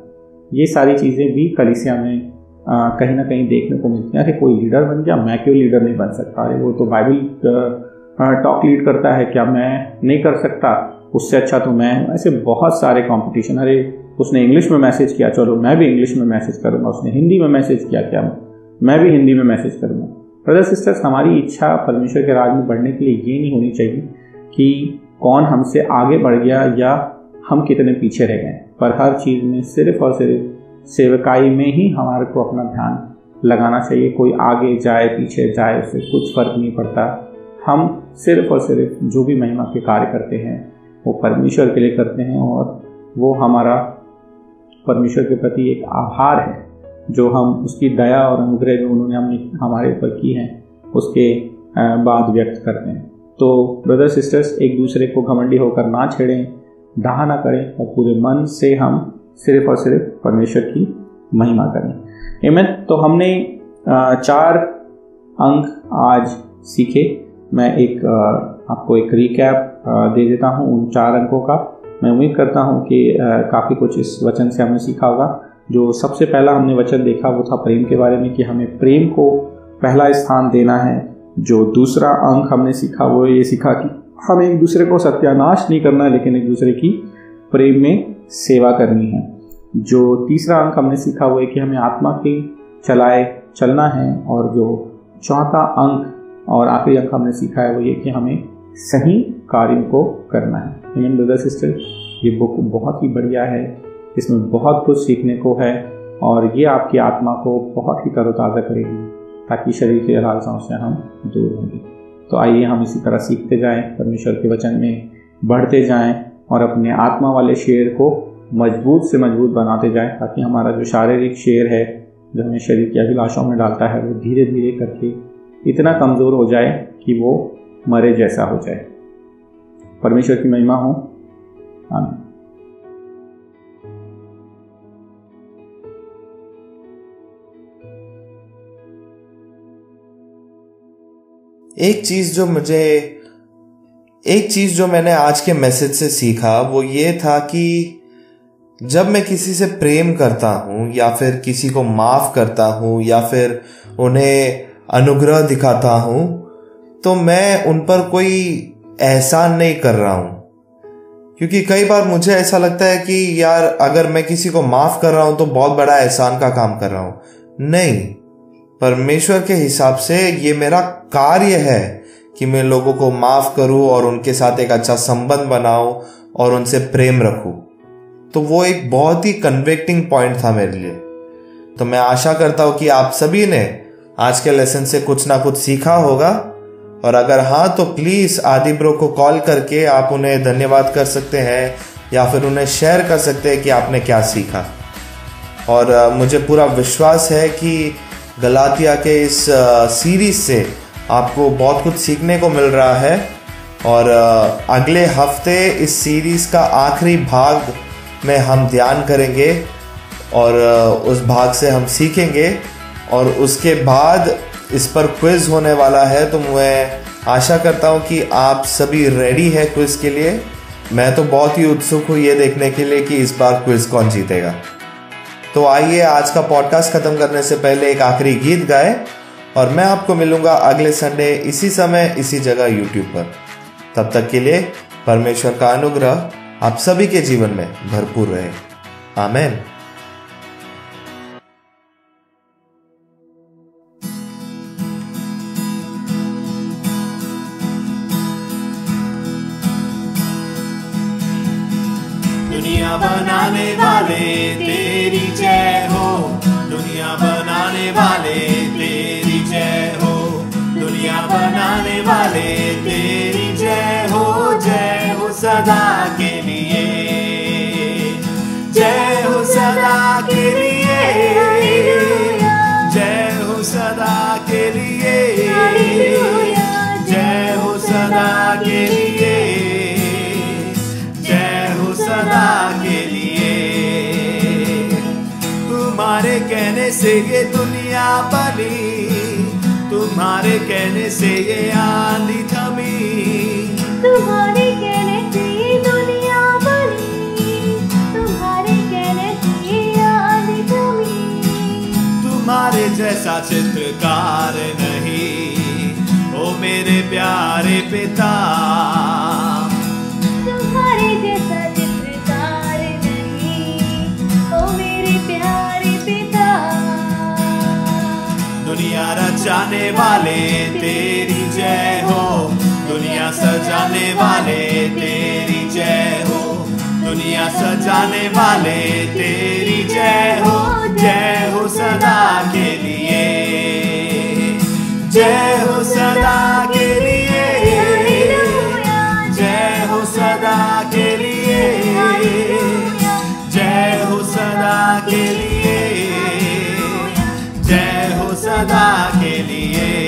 ये सारी चीज़ें भी कलीसिया में कहीं ना कहीं देखने को मिलती हैं। अरे कोई लीडर बन गया, मैं क्यों लीडर नहीं बन सकता? अरे वो तो बाइबल टॉक लीड करता है, क्या मैं नहीं कर सकता? उससे अच्छा तो मैं। ऐसे बहुत सारे कंपटीशन। अरे उसने इंग्लिश में मैसेज किया, चलो मैं भी इंग्लिश में मैसेज करूँगा। उसने हिंदी में मैसेज किया, क्या मैं भी हिंदी में मैसेज करूँगा? ब्रदर सिस्टर्स, हमारी इच्छा परमेश्वर के राज में बढ़ने के लिए ये नहीं होनी चाहिए कि कौन हमसे आगे बढ़ गया या हम कितने पीछे रह गए, पर हर चीज़ में सिर्फ और सिर्फ सेवकाई में ही हमारे को अपना ध्यान लगाना चाहिए। कोई आगे जाए पीछे जाए उससे कुछ फर्क नहीं पड़ता। हम सिर्फ और सिर्फ जो भी महिमा के कार्य करते हैं वो परमेश्वर के लिए करते हैं और वो हमारा परमेश्वर के प्रति एक आभार है जो हम उसकी दया और अनुग्रह जो उन्होंने हमारे ऊपर की है उसके बाद व्यक्त करते हैं। तो ब्रदर सिस्टर्स, एक दूसरे को घमंडी होकर ना छेड़ें, डाह ना करें और पूरे मन से हम सिर्फ और सिर्फ परमेश्वर की महिमा करें। आमीन। तो हमने 4 अंक आज सीखे। मैं आपको एक रिकैप दे देता हूँ उन 4 अंकों का। मैं उम्मीद करता हूँ कि काफ़ी कुछ इस वचन से हमने सीखा होगा। जो सबसे पहला हमने वचन देखा वो था प्रेम के बारे में, कि हमें प्रेम को पहला स्थान देना है। जो दूसरा अंक हमने सीखा वो ये सीखा कि हमें एक दूसरे को सत्यानाश नहीं करना, लेकिन एक दूसरे की प्रेम में सेवा करनी है। जो तीसरा अंक हमने सीखा वो है कि हमें आत्मा की चलाए चलना है। और जो चौथा अंक और आखिरी अंक हमने सीखा है वो ये कि हमें सही कार्यों को करना है। आमीन ब्रदर सिस्टर, ये बुक बहुत ही बढ़िया है, इसमें बहुत कुछ सीखने को है और ये आपकी आत्मा को बहुत ही तरोताज़ा करेगी ताकि शरीर की लालसाओं से हम दूर होंगे। तो आइए हम इसी तरह सीखते जाएं, परमेश्वर के वचन में बढ़ते जाएं और अपने आत्मा वाले शेर को मजबूत से मजबूत बनाते जाएं ताकि हमारा जो शारीरिक शेर है जो हमें शरीर की अभिलाषाओं में डालता है वो धीरे धीरे करके इतना कमज़ोर हो जाए कि वो मरे जैसा हो जाए। परमेश्वर की महिमा हो। आमीन। एक चीज जो मैंने आज के मैसेज से सीखा वो ये था कि जब मैं किसी से प्रेम करता हूं या फिर किसी को माफ करता हूं या फिर उन्हें अनुग्रह दिखाता हूं तो मैं उन पर कोई एहसान नहीं कर रहा हूं। क्योंकि कई बार मुझे ऐसा लगता है कि यार अगर मैं किसी को माफ कर रहा हूं तो बहुत बड़ा एहसान का काम कर रहा हूं। नहीं, परमेश्वर के हिसाब से ये मेरा कार्य है कि मैं लोगों को माफ करूं और उनके साथ एक अच्छा संबंध बनाऊं और उनसे प्रेम रखूं। तो वो एक बहुत ही कन्विक्टिंग पॉइंट था मेरे लिए। तो मैं आशा करता हूं कि आप सभी ने आज के लेसन से कुछ ना कुछ सीखा होगा और अगर हाँ तो प्लीज आदि ब्रो को कॉल करके आप उन्हें धन्यवाद कर सकते हैं या फिर उन्हें शेयर कर सकते हैं कि आपने क्या सीखा। और मुझे पूरा विश्वास है कि गलातिया के इस सीरीज से आपको बहुत कुछ सीखने को मिल रहा है और अगले हफ्ते इस सीरीज का आखिरी भाग में हम ध्यान करेंगे और उस भाग से हम सीखेंगे और उसके बाद इस पर क्विज होने वाला है। तो मैं आशा करता हूं कि आप सभी रेडी है क्विज के लिए। मैं तो बहुत ही उत्सुक हूं ये देखने के लिए कि इस बार क्विज कौन जीतेगा। तो आइए आज का पॉडकास्ट खत्म करने से पहले एक आखिरी गीत गाए और मैं आपको मिलूंगा अगले संडे इसी समय इसी जगह यूट्यूब पर। तब तक के लिए परमेश्वर का अनुग्रह आप सभी के जीवन में भरपूर रहे। आमीन। दुनिया बनाने वाले तेरी जय हो, दुनिया बनाने वाले तेरी जय हो, दुनिया बनाने वाले तेरी जय हो सदा के लिए, जय हो सदा के लिए, जय हो सदा के लिए, जय हो सदा के लिए, जय हो सदा के लिए। तुम्हारे कहने से ये दुनिया बनी, तुम्हारे कहने से ये आंधी थमी, तुम्हारे कहने से ये दुनिया बनी, तुम्हारे कहने से ये आंधी थमी। तुम्हारे जैसा चित्रकार नहीं ओ मेरे प्यारे पिता, तुम्हारे जैसा चित्रकार नहीं ओ मेरे प्यारे पिता। दुनिया रचाने वाले तेरी जय हो, दुनिया सजाने वाले तेरी जय हो, दुनिया सजाने वाले तेरी जय हो सदा के लिए, जय हो सदा के लिए, जय हो सदा के लिए, जय हो सदा के लिए, जय हो सदा के लिए।